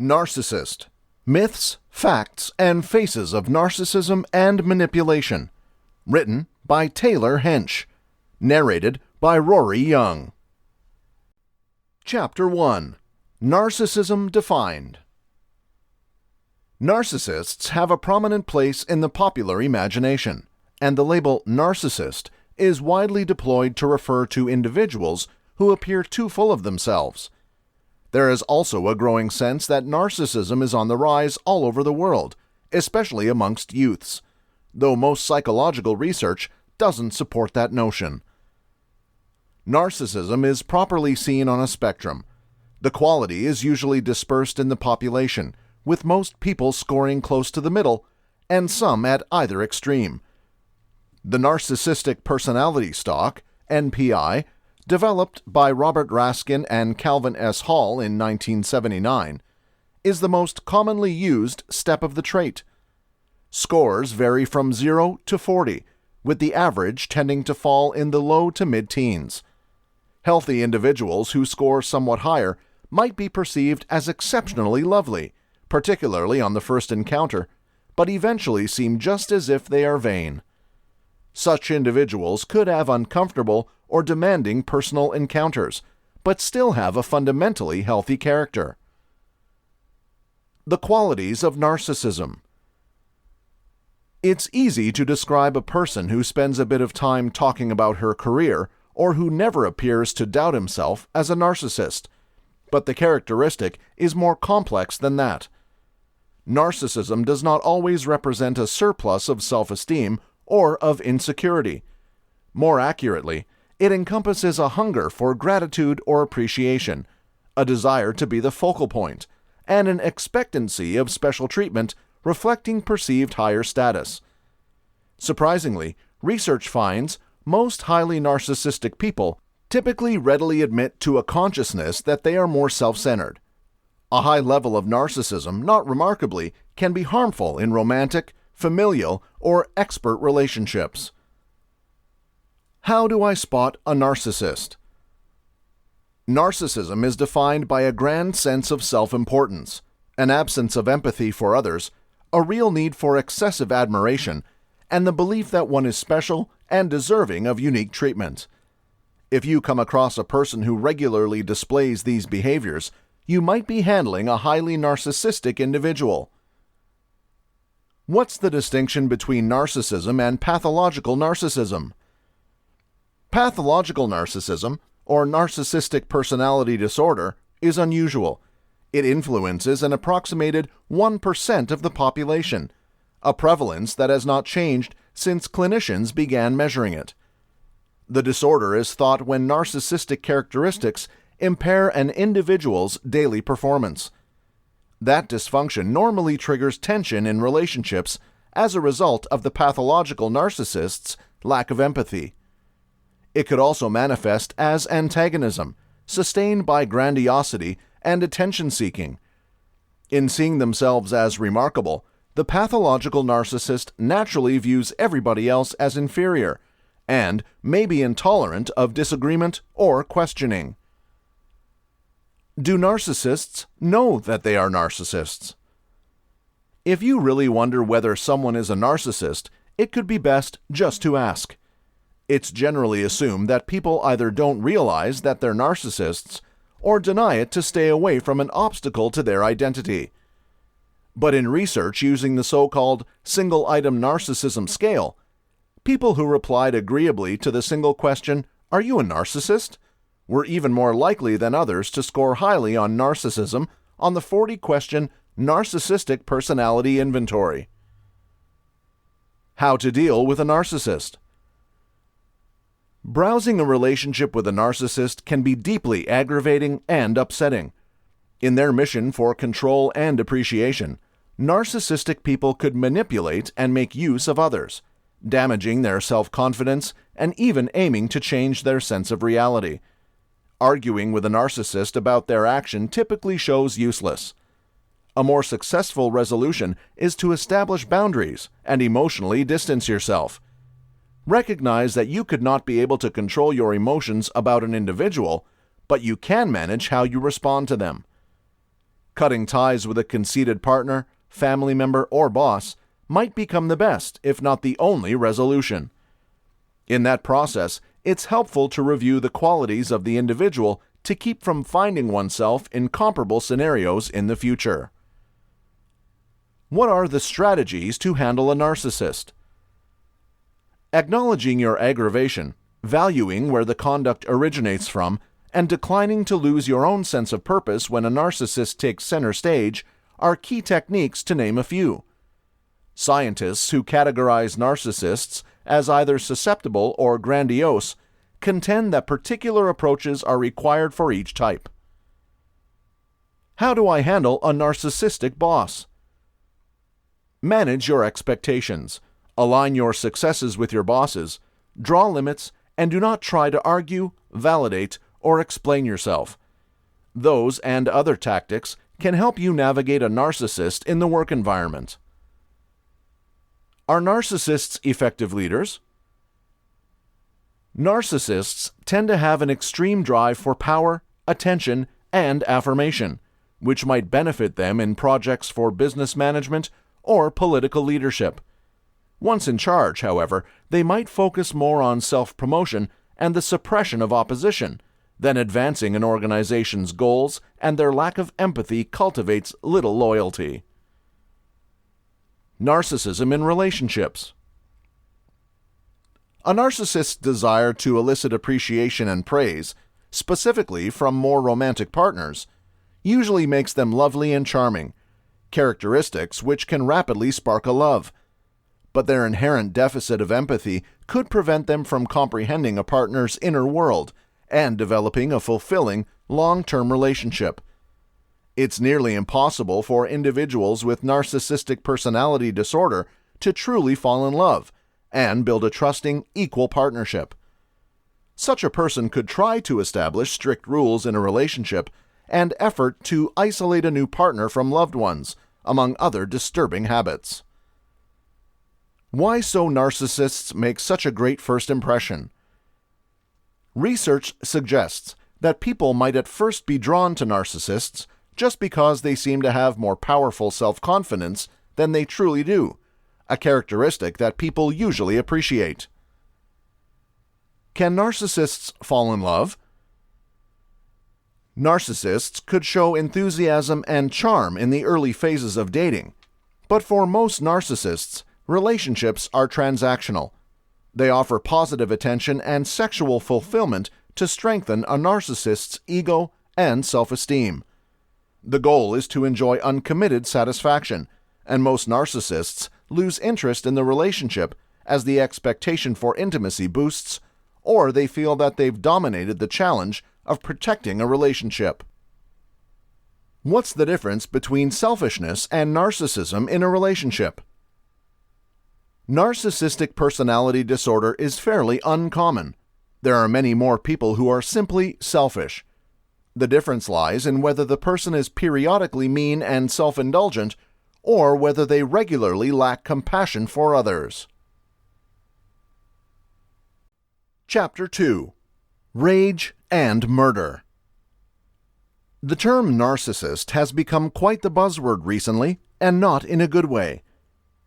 Narcissist: Myths, Facts, and Faces of Narcissism and Manipulation. Written by Taylor Hench. Narrated by Rory Young. Chapter 1. Narcissism Defined. Narcissists have a prominent place in the popular imagination, and the label narcissist is widely deployed to refer to individuals who appear too full of themselves. There is also a growing sense that narcissism is on the rise all over the world, especially amongst youths, though most psychological research doesn't support that notion. Narcissism is properly seen on a spectrum. The quality is usually dispersed in the population, with most people scoring close to the middle, and some at either extreme. The Narcissistic Personality Stock, NPI, developed by Robert Raskin and Calvin S. Hall in 1979, is the most commonly used step of the trait. Scores vary from 0 to 40, with the average tending to fall in the low to mid-teens. Healthy individuals who score somewhat higher might be perceived as exceptionally lovely, particularly on the first encounter, but eventually seem just as if they are vain. Such individuals could have uncomfortable or demanding personal encounters, but still have a fundamentally healthy character. The qualities of narcissism. It's easy to describe a person who spends a bit of time talking about her career or who never appears to doubt himself as a narcissist, but the characteristic is more complex than that. Narcissism does not always represent a surplus of self-esteem or of insecurity. More accurately, it encompasses a hunger for gratitude or appreciation, a desire to be the focal point, and an expectancy of special treatment reflecting perceived higher status. Surprisingly, research finds most highly narcissistic people typically readily admit to a consciousness that they are more self-centered. A high level of narcissism, not remarkably, can be harmful in romantic, familial, or expert relationships. How do I spot a narcissist? Narcissism is defined by a grand sense of self-importance, an absence of empathy for others, a real need for excessive admiration, and the belief that one is special and deserving of unique treatment. If you come across a person who regularly displays these behaviors, you might be handling a highly narcissistic individual. What's the distinction between narcissism and pathological narcissism? Pathological narcissism, or narcissistic personality disorder, is unusual. It influences an approximated 1% of the population, a prevalence that has not changed since clinicians began measuring it. The disorder is thought when narcissistic characteristics impair an individual's daily performance. That dysfunction normally triggers tension in relationships as a result of the pathological narcissist's lack of empathy. It could also manifest as antagonism, sustained by grandiosity and attention-seeking. In seeing themselves as remarkable, the pathological narcissist naturally views everybody else as inferior and may be intolerant of disagreement or questioning. Do narcissists know that they are narcissists? If you really wonder whether someone is a narcissist, it could be best just to ask. It's generally assumed that people either don't realize that they're narcissists or deny it to stay away from an obstacle to their identity. But in research using the so-called single-item narcissism scale, people who replied agreeably to the single question, "Are you a narcissist?" were even more likely than others to score highly on narcissism on the 40-question Narcissistic Personality Inventory. How to deal with a narcissist. Browsing a relationship with a narcissist can be deeply aggravating and upsetting. In their mission for control and appreciation, narcissistic people could manipulate and make use of others, damaging their self-confidence and even aiming to change their sense of reality. Arguing with a narcissist about their action typically shows useless. A more successful resolution is to establish boundaries and emotionally distance yourself. Recognize that you could not be able to control your emotions about an individual, but you can manage how you respond to them. Cutting ties with a conceited partner, family member, or boss might become the best, if not the only, resolution. In that process, it's helpful to review the qualities of the individual to keep from finding oneself in comparable scenarios in the future. What are the strategies to handle a narcissist? Acknowledging your aggravation, valuing where the conduct originates from, and declining to lose your own sense of purpose when a narcissist takes center stage are key techniques, to name a few. Scientists who categorize narcissists as either susceptible or grandiose contend that particular approaches are required for each type. How do I handle a narcissistic boss? Manage your expectations, align your successes with your boss's, draw limits, and do not try to argue, validate, or explain yourself. Those and other tactics can help you navigate a narcissist in the work environment. Are narcissists effective leaders? Narcissists tend to have an extreme drive for power, attention, and affirmation, which might benefit them in projects for business management or political leadership. Once in charge, however, they might focus more on self-promotion and the suppression of opposition than advancing an organization's goals, and their lack of empathy cultivates little loyalty. Narcissism in relationships. A narcissist's desire to elicit appreciation and praise, specifically from more romantic partners, usually makes them lovely and charming, characteristics which can rapidly spark a love. But their inherent deficit of empathy could prevent them from comprehending a partner's inner world and developing a fulfilling, long-term relationship. It's nearly impossible for individuals with narcissistic personality disorder to truly fall in love and build a trusting, equal partnership. Such a person could try to establish strict rules in a relationship and effort to isolate a new partner from loved ones, among other disturbing habits. Why so narcissists make such a great first impression? Research suggests that people might at first be drawn to narcissists just because they seem to have more powerful self-confidence than they truly do, a characteristic that people usually appreciate. Can narcissists fall in love? Narcissists could show enthusiasm and charm in the early phases of dating, but for most narcissists, relationships are transactional. They offer positive attention and sexual fulfillment to strengthen a narcissist's ego and self-esteem. The goal is to enjoy uncommitted satisfaction, and most narcissists lose interest in the relationship as the expectation for intimacy boosts, or they feel that they've dominated the challenge of protecting a relationship. What's the difference between selfishness and narcissism in a relationship? Narcissistic personality disorder is fairly uncommon. There are many more people who are simply selfish. The difference lies in whether the person is periodically mean and self-indulgent, or whether they regularly lack compassion for others. Chapter 2. Rage and Murder. The term narcissist has become quite the buzzword recently, and not in a good way.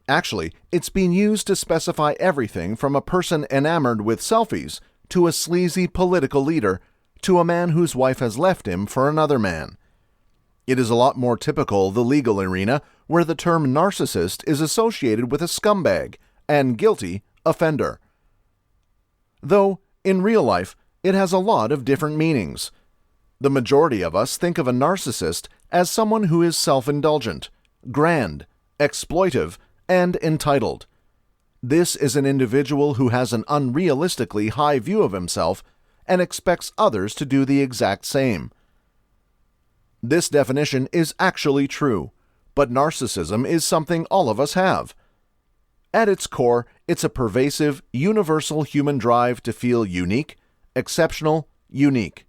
Actually, it's been used to specify everything from a person enamored with selfies to a sleazy political leader to a man whose wife has left him for another man. It is a lot more typical the legal arena, where the term narcissist is associated with a scumbag and guilty offender. Though, in real life, it has a lot of different meanings. The majority of us think of a narcissist as someone who is self-indulgent, grand, exploitive, and entitled. This is an individual who has an unrealistically high view of himself and expects others to do the exact same. This definition is actually true, but narcissism is something all of us have. At its core, it's a pervasive, universal human drive to feel unique, exceptional, unique.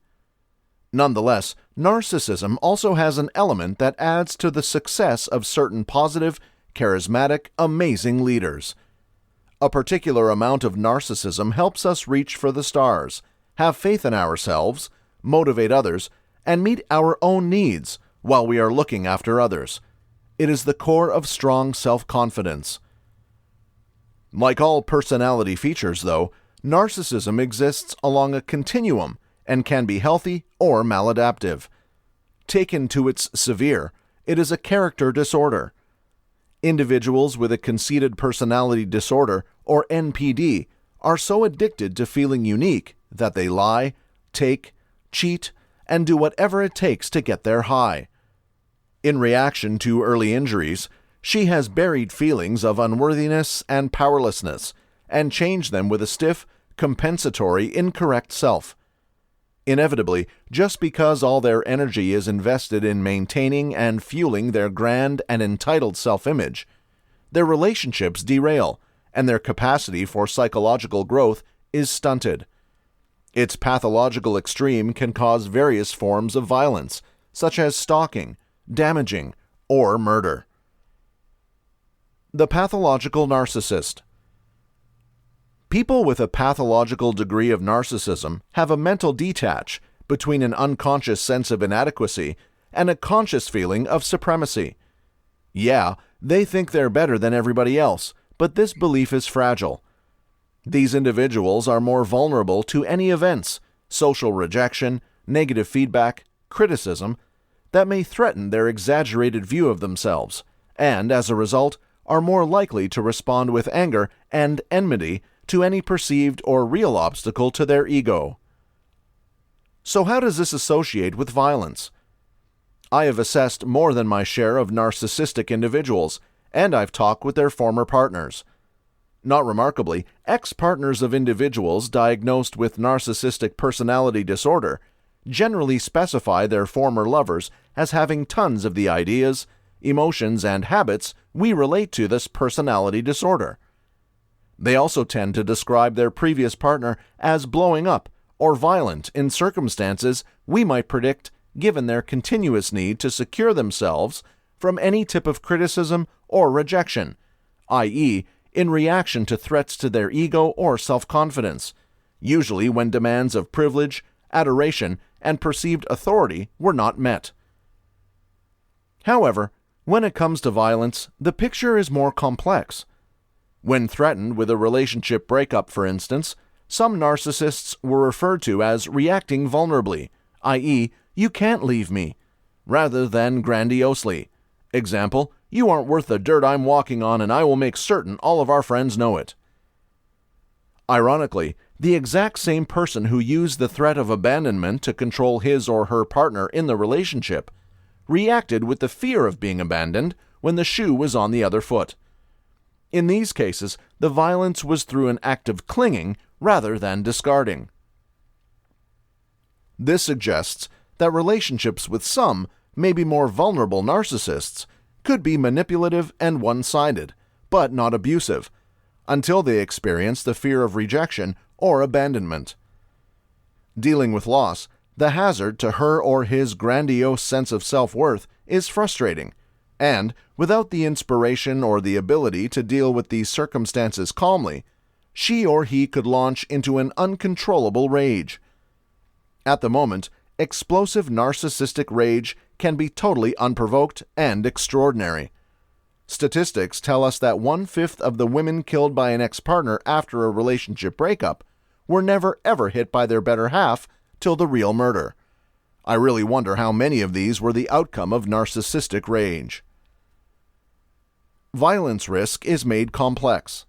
Nonetheless, narcissism also has an element that adds to the success of certain positive, charismatic, amazing leaders. A particular amount of narcissism helps us reach for the stars, have faith in ourselves, motivate others, and meet our own needs, while we are looking after others. It is the core of strong self-confidence. Like all personality features, though, narcissism exists along a continuum and can be healthy or maladaptive. Taken to its severe, it is a character disorder. Individuals with a conceited personality disorder, or NPD, are so addicted to feeling unique that they lie, take, cheat, and do whatever it takes to get their high. In reaction to early injuries, she has buried feelings of unworthiness and powerlessness and changed them with a stiff, compensatory, incorrect self. Inevitably, just because all their energy is invested in maintaining and fueling their grand and entitled self-image, their relationships derail, and their capacity for psychological growth is stunted. Its pathological extreme can cause various forms of violence, such as stalking, damaging, or murder. The pathological narcissist. People with a pathological degree of narcissism have a mental detach between an unconscious sense of inadequacy and a conscious feeling of supremacy. Yeah, they think they're better than everybody else, but this belief is fragile. These individuals are more vulnerable to any events, social rejection, negative feedback, criticism, that may threaten their exaggerated view of themselves, and, as a result, are more likely to respond with anger and enmity to any perceived or real obstacle to their ego. So how does this associate with violence? I have assessed more than my share of narcissistic individuals, and I've talked with their former partners. Not remarkably, ex-partners of individuals diagnosed with narcissistic personality disorder generally specify their former lovers as having tons of the ideas, emotions, and habits we relate to this personality disorder. They also tend to describe their previous partner as blowing up or violent in circumstances we might predict given their continuous need to secure themselves from any tip of criticism or rejection, i.e., in reaction to threats to their ego or self-confidence, usually when demands of privilege, adoration, and perceived authority were not met. However, when it comes to violence, the picture is more complex. When threatened with a relationship breakup, for instance, some narcissists were referred to as reacting vulnerably, i.e., you can't leave me, rather than grandiosely. Example, you aren't worth the dirt I'm walking on and I will make certain all of our friends know it. Ironically, the exact same person who used the threat of abandonment to control his or her partner in the relationship reacted with the fear of being abandoned when the shoe was on the other foot. In these cases, the violence was through an act of clinging rather than discarding. This suggests that relationships with some, maybe more vulnerable narcissists, could be manipulative and one-sided, but not abusive, until they experience the fear of rejection or abandonment. Dealing with loss, the hazard to her or his grandiose sense of self-worth is frustrating, and, without the inspiration or the ability to deal with these circumstances calmly, she or he could launch into an uncontrollable rage. At the moment, explosive narcissistic rage can be totally unprovoked and extraordinary. Statistics tell us that 1/5 of the women killed by an ex-partner after a relationship breakup were never ever hit by their better half till the real murder. I really wonder how many of these were the outcome of narcissistic rage. Violence risk is made complex.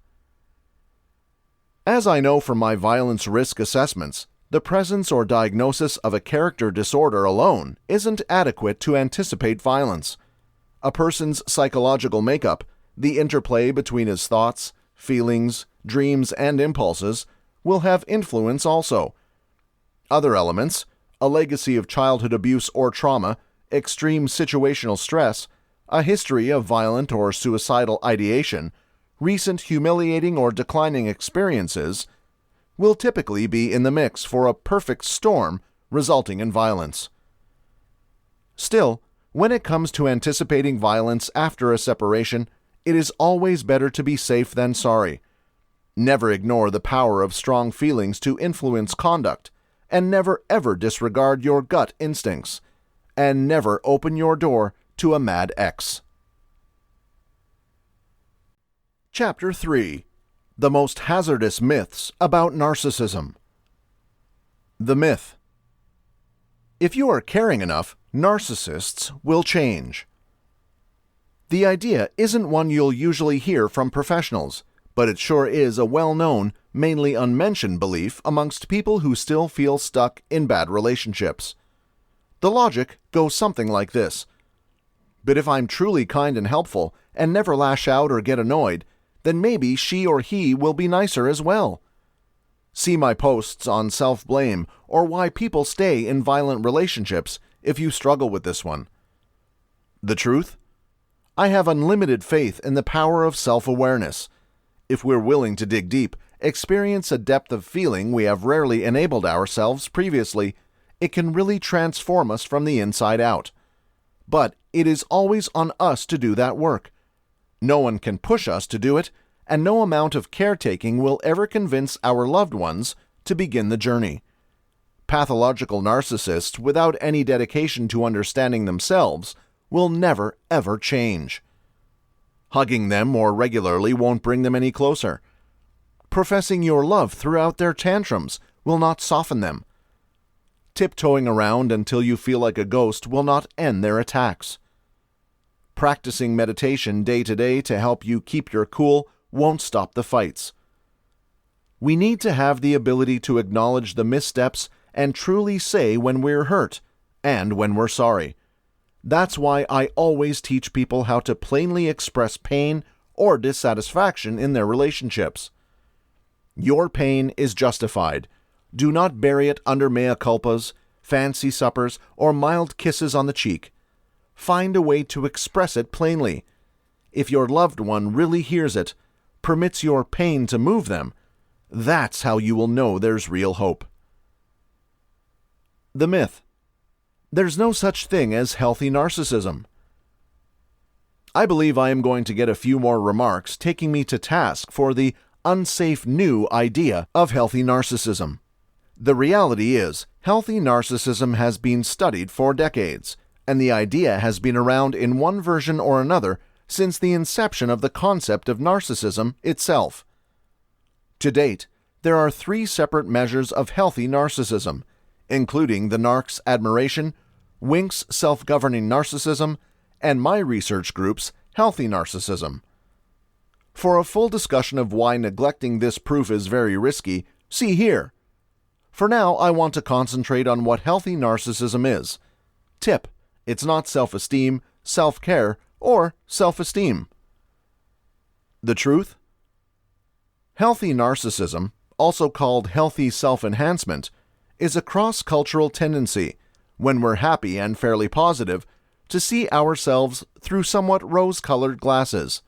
As I know from my violence risk assessments, the presence or diagnosis of a character disorder alone isn't adequate to anticipate violence. A person's psychological makeup, the interplay between his thoughts, feelings, dreams, and impulses, will have influence also. Other elements, a legacy of childhood abuse or trauma, extreme situational stress, a history of violent or suicidal ideation, recent humiliating or declining experiences, will typically be in the mix for a perfect storm resulting in violence. Still, when it comes to anticipating violence after a separation, it is always better to be safe than sorry. Never ignore the power of strong feelings to influence conduct, and never ever disregard your gut instincts. and never open your door to a mad ex. Chapter 3. The Most Hazardous Myths About Narcissism. The myth. If you are caring enough, narcissists will change. The idea isn't one you'll usually hear from professionals, but it sure is a well-known, mainly unmentioned belief amongst people who still feel stuck in bad relationships. The logic goes something like this. But if I'm truly kind and helpful and never lash out or get annoyed, then maybe she or he will be nicer as well. See my posts on self-blame or why people stay in violent relationships if you struggle with this one. The truth? I have unlimited faith in the power of self-awareness. If we're willing to dig deep, experience a depth of feeling we have rarely enabled ourselves previously, it can really transform us from the inside out. But it is always on us to do that work. No one can push us to do it, and no amount of caretaking will ever convince our loved ones to begin the journey. Pathological narcissists without any dedication to understanding themselves will never, ever change. Hugging them more regularly won't bring them any closer. Professing your love throughout their tantrums will not soften them. Tiptoeing around until you feel like a ghost will not end their attacks. Practicing meditation day to day to help you keep your cool won't stop the fights. We need to have the ability to acknowledge the missteps and truly say when we're hurt and when we're sorry. That's why I always teach people how to plainly express pain or dissatisfaction in their relationships. Your pain is justified. Do not bury it under mea culpas, fancy suppers, or mild kisses on the cheek. Find a way to express it plainly. If your loved one really hears it, permits your pain to move them, that's how you will know there's real hope. The myth. There's no such thing as healthy narcissism. I believe I am going to get a few more remarks taking me to task for the unsafe new idea of healthy narcissism. The reality is, healthy narcissism has been studied for decades, and the idea has been around in one version or another since the inception of the concept of narcissism itself. To date, there are 3 separate measures of healthy narcissism, including the NARC's admiration, Wink's self-governing narcissism, and my research group's healthy narcissism. For a full discussion of why neglecting this proof is very risky, see here. For now, I want to concentrate on what healthy narcissism is. Tip: it's not self-esteem, self-care, or self-esteem. The truth? Healthy narcissism, also called healthy self-enhancement, is a cross-cultural tendency, when we're happy and fairly positive, to see ourselves through somewhat rose-colored glasses.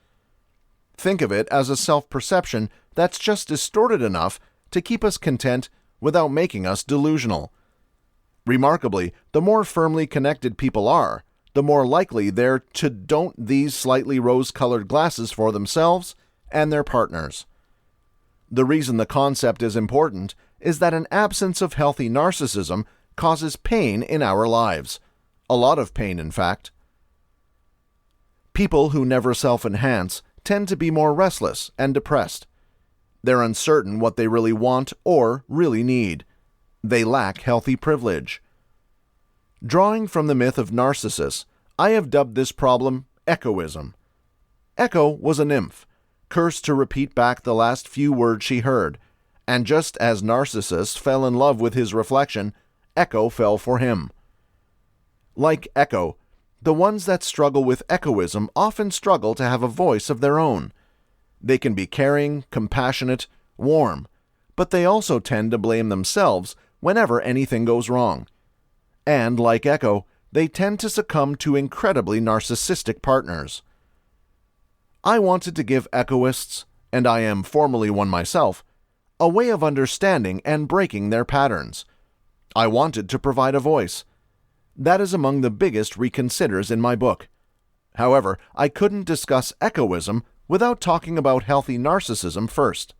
Think of it as a self-perception that's just distorted enough to keep us content without making us delusional. Remarkably, the more firmly connected people are, the more likely they're to don't these slightly rose-colored glasses for themselves and their partners. The reason the concept is important is that an absence of healthy narcissism causes pain in our lives. A lot of pain, in fact. People who never self-enhance tend to be more restless and depressed. They're uncertain what they really want or really need. They lack healthy privilege. Drawing from the myth of Narcissus, I have dubbed this problem echoism. Echo was a nymph, cursed to repeat back the last few words she heard, and just as Narcissus fell in love with his reflection, Echo fell for him. Like Echo, the ones that struggle with echoism often struggle to have a voice of their own. They can be caring, compassionate, warm, but they also tend to blame themselves whenever anything goes wrong. And, like Echo, they tend to succumb to incredibly narcissistic partners. I wanted to give echoists, and I am formerly one myself, a way of understanding and breaking their patterns. I wanted to provide a voice. That is among the biggest reconsiders in my book. However, I couldn't discuss echoism without talking about healthy narcissism first.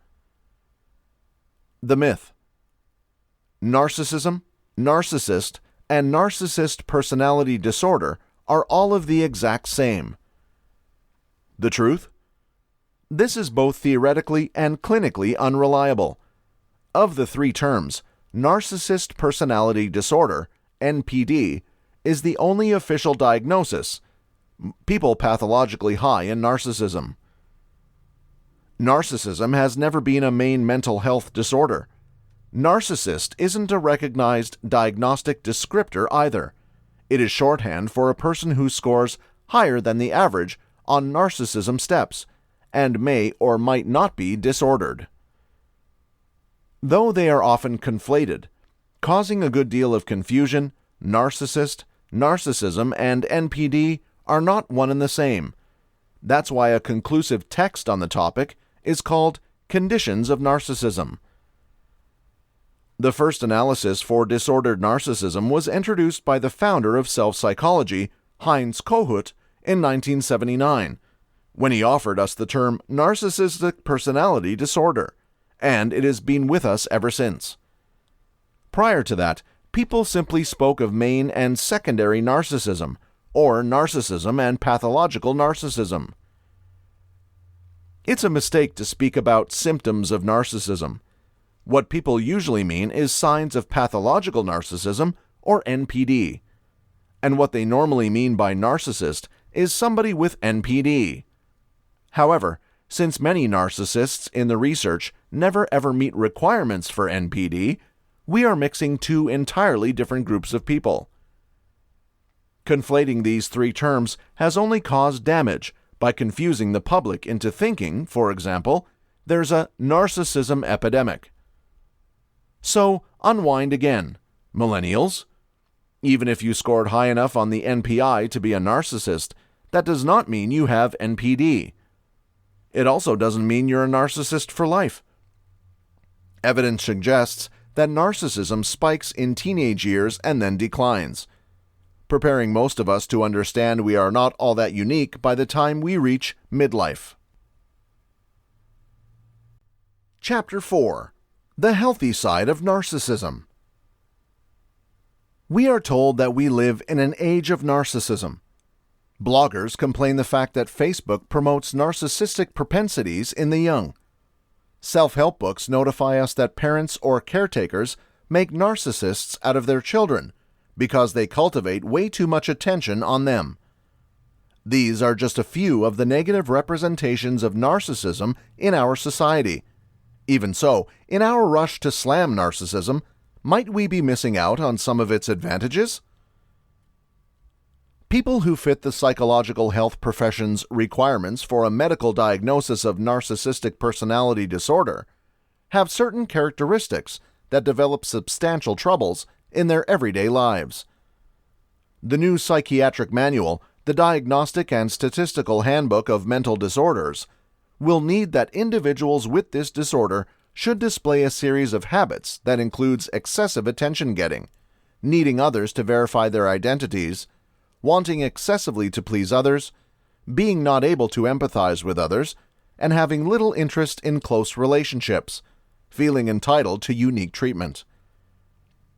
The myth. Narcissism, narcissist, and narcissist personality disorder are all of the exact same. The truth? This is both theoretically and clinically unreliable. Of the three terms, narcissist personality disorder, NPD, is the only official diagnosis. People pathologically high in narcissism. Narcissism has never been a main mental health disorder. Narcissist isn't a recognized diagnostic descriptor either. It is shorthand for a person who scores higher than the average on narcissism steps and may or might not be disordered. Though they are often conflated, causing a good deal of confusion, narcissist, narcissism, and NPD are not one and the same. That's why a conclusive text on the topic is called Conditions of Narcissism. The first analysis for disordered narcissism was introduced by the founder of self-psychology, Heinz Kohut, in 1979, when he offered us the term narcissistic personality disorder, and it has been with us ever since. Prior to that, people simply spoke of main and secondary narcissism, or narcissism and pathological narcissism. It's a mistake to speak about symptoms of narcissism. What people usually mean is signs of pathological narcissism, or NPD. And what they normally mean by narcissist is somebody with NPD. However, since many narcissists in the research never ever meet requirements for NPD, we are mixing two entirely different groups of people. Conflating these three terms has only caused damage by confusing the public into thinking, for example, there's a narcissism epidemic. So, unwind again, millennials. Even if you scored high enough on the NPI to be a narcissist, that does not mean you have NPD. It also doesn't mean you're a narcissist for life. Evidence suggests that narcissism spikes in teenage years and then declines, preparing most of us to understand we are not all that unique by the time we reach midlife. Chapter 4. The Healthy Side of Narcissism. We are told that we live in an age of narcissism. Bloggers complain the fact that Facebook promotes narcissistic propensities in the young. Self-help books notify us that parents or caretakers make narcissists out of their children because they cultivate way too much attention on them. These are just a few of the negative representations of narcissism in our society. Even so, in our rush to slam narcissism, might we be missing out on some of its advantages? People who fit the psychological health profession's requirements for a medical diagnosis of narcissistic personality disorder have certain characteristics that develop substantial troubles in their everyday lives. The new psychiatric manual, the Diagnostic and Statistical Handbook of Mental Disorders, will need that individuals with this disorder should display a series of habits that includes excessive attention-getting, needing others to verify their identities, wanting excessively to please others, being not able to empathize with others, and having little interest in close relationships, feeling entitled to unique treatment.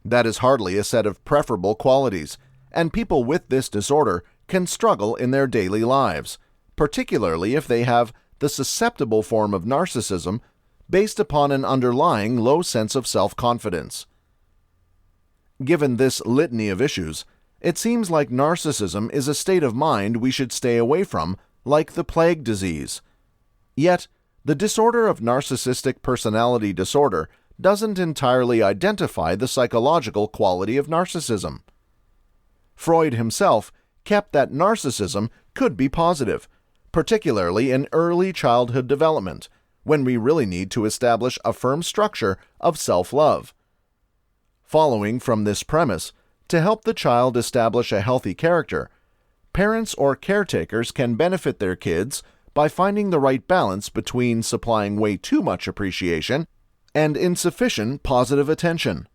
That is hardly a set of preferable qualities, and people with this disorder can struggle in their daily lives, particularly if they have the susceptible form of narcissism based upon an underlying low sense of self-confidence. Given this litany of issues, it seems like narcissism is a state of mind we should stay away from, like the plague disease. Yet, the disorder of narcissistic personality disorder doesn't entirely identify the psychological quality of narcissism. Freud himself kept that narcissism could be positive, particularly in early childhood development, when we really need to establish a firm structure of self-love. Following from this premise, to help the child establish a healthy character, parents or caretakers can benefit their kids by finding the right balance between supplying way too much appreciation and insufficient positive attention.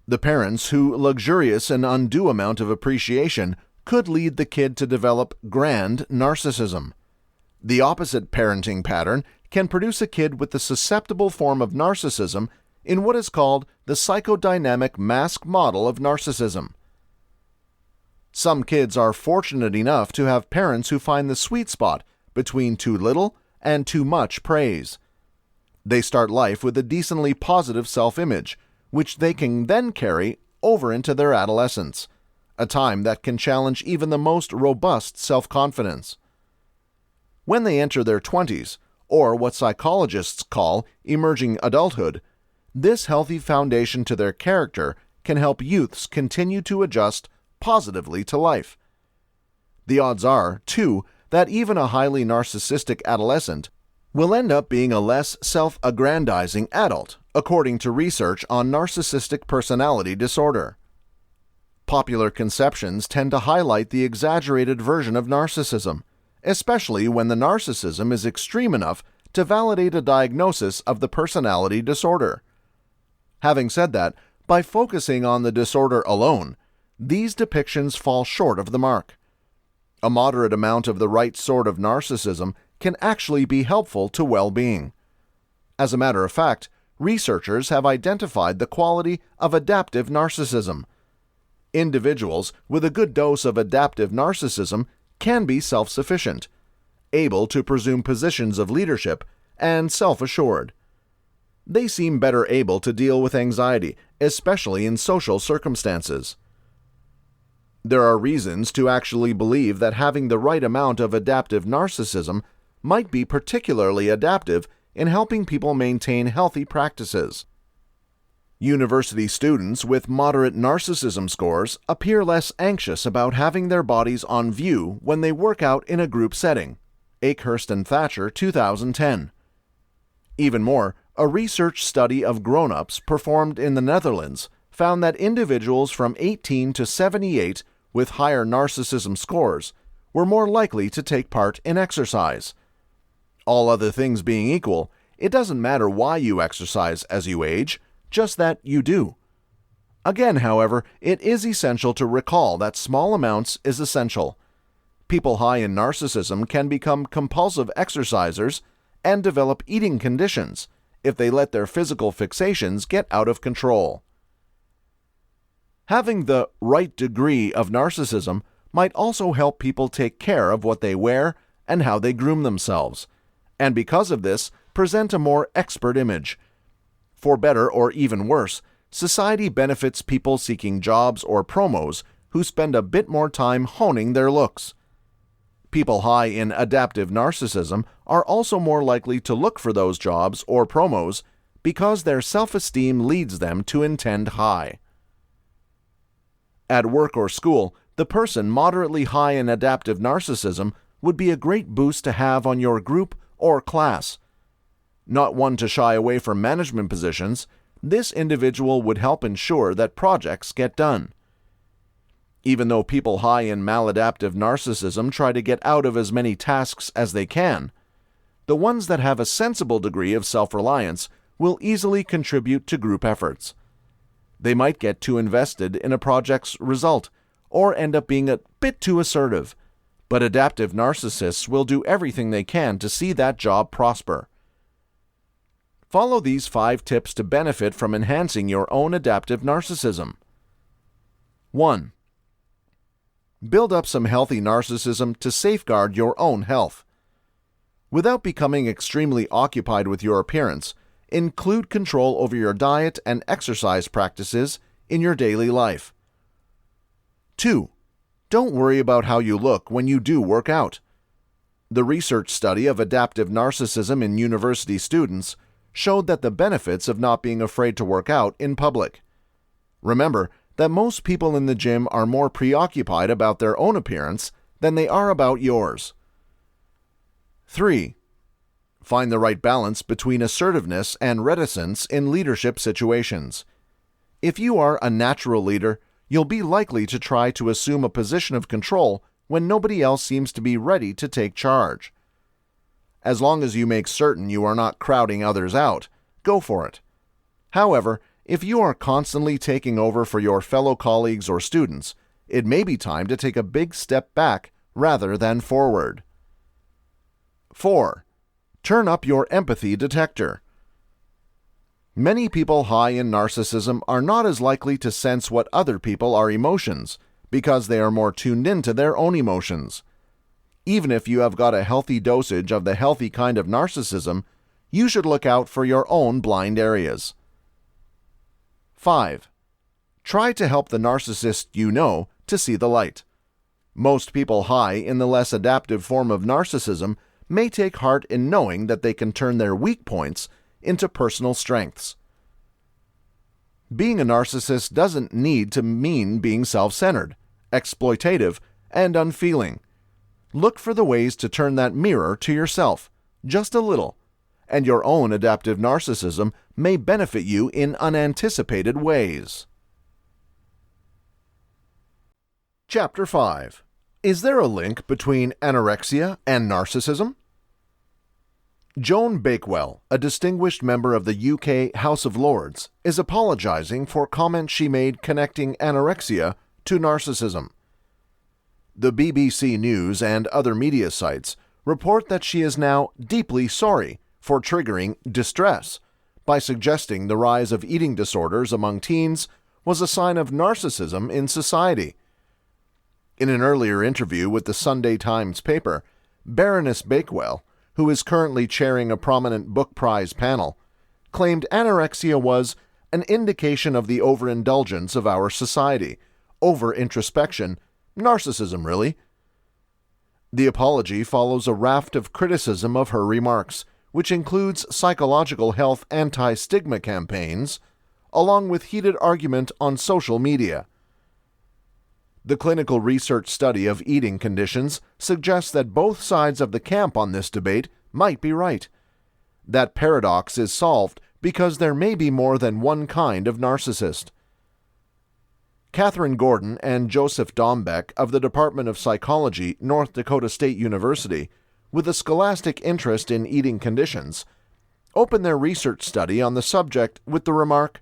The parents who luxurious an undue amount of appreciation could lead the kid to develop grand narcissism. The opposite parenting pattern can produce a kid with the susceptible form of narcissism in what is called the psychodynamic mask model of narcissism. Some kids are fortunate enough to have parents who find the sweet spot between too little and too much praise. They start life with a decently positive self-image, which they can then carry over into their adolescence, a time that can challenge even the most robust self-confidence. When they enter their 20s, or what psychologists call emerging adulthood, this healthy foundation to their character can help youths continue to adjust positively to life. The odds are, too, that even a highly narcissistic adolescent will end up being a less self-aggrandizing adult, according to research on narcissistic personality disorder. Popular conceptions tend to highlight the exaggerated version of narcissism, especially when the narcissism is extreme enough to validate a diagnosis of the personality disorder. Having said that, by focusing on the disorder alone, these depictions fall short of the mark. A moderate amount of the right sort of narcissism can actually be helpful to well-being. As a matter of fact, researchers have identified the quality of adaptive narcissism. Individuals with a good dose of adaptive narcissism can be self-sufficient, able to presume positions of leadership, and self-assured. They seem better able to deal with anxiety, especially in social circumstances. There are reasons to actually believe that having the right amount of adaptive narcissism might be particularly adaptive in helping people maintain healthy practices. University students with moderate narcissism scores appear less anxious about having their bodies on view when they work out in a group setting. Akehurst and Thatcher, 2010. Even more, a research study of grown-ups performed in the Netherlands found that individuals from 18 to 78 with higher narcissism scores were more likely to take part in exercise. All other things being equal, it doesn't matter why you exercise as you age, just that you do. Again, however, it is essential to recall that small amounts is essential. People high in narcissism can become compulsive exercisers and develop eating conditions if they let their physical fixations get out of control. Having the right degree of narcissism might also help people take care of what they wear and how they groom themselves, and because of this, present a more expert image. For better or even worse, society benefits people seeking jobs or promos who spend a bit more time honing their looks. People high in adaptive narcissism are also more likely to look for those jobs or promos because their self-esteem leads them to intend high. At work or school, the person moderately high in adaptive narcissism would be a great boost to have on your group or class. Not one to shy away from management positions, this individual would help ensure that projects get done. Even though people high in maladaptive narcissism try to get out of as many tasks as they can, the ones that have a sensible degree of self-reliance will easily contribute to group efforts. They might get too invested in a project's result or end up being a bit too assertive, but adaptive narcissists will do everything they can to see that job prosper. Follow these 5 tips to benefit from enhancing your own adaptive narcissism. 1. Build up some healthy narcissism to safeguard your own health. Without becoming extremely occupied with your appearance, include control over your diet and exercise practices in your daily life. 2. Don't worry about how you look when you do work out. The research study of adaptive narcissism in university students showed that the benefits of not being afraid to work out in public. Remember that most people in the gym are more preoccupied about their own appearance than they are about yours. 3. Find the right balance between assertiveness and reticence in leadership situations. If you are a natural leader, you'll be likely to try to assume a position of control when nobody else seems to be ready to take charge. As long as you make certain you are not crowding others out, go for it. However, if you are constantly taking over for your fellow colleagues or students, it may be time to take a big step back rather than forward. 4. Turn up your empathy detector. Many people high in narcissism are not as likely to sense what other people are emotions, because they are more tuned into their own emotions. Even if you have got a healthy dosage of the healthy kind of narcissism, you should look out for your own blind areas. 5. Try to help the narcissist you know to see the light. Most people high in the less adaptive form of narcissism may take heart in knowing that they can turn their weak points into personal strengths. Being a narcissist doesn't need to mean being self-centered, exploitative, and unfeeling. Look for the ways to turn that mirror to yourself, just a little, and your own adaptive narcissism may benefit you in unanticipated ways. Chapter 5. Is there a link between anorexia and narcissism? Joan Bakewell, a distinguished member of the UK House of Lords, is apologizing for comments she made connecting anorexia to narcissism. The BBC News and other media sites report that she is now deeply sorry for triggering distress by suggesting the rise of eating disorders among teens was a sign of narcissism in society. In an earlier interview with the Sunday Times paper, Baroness Bakewell, who is currently chairing a prominent book prize panel, claimed anorexia was an indication of the overindulgence of our society, over-introspection, narcissism really. The apology follows a raft of criticism of her remarks, which includes psychological health anti-stigma campaigns, along with heated argument on social media. The clinical research study of eating conditions suggests that both sides of the camp on this debate might be right. That paradox is solved because there may be more than one kind of narcissist. Catherine Gordon and Joseph Dombeck of the Department of Psychology, North Dakota State University, with a scholastic interest in eating conditions, opened their research study on the subject with the remark,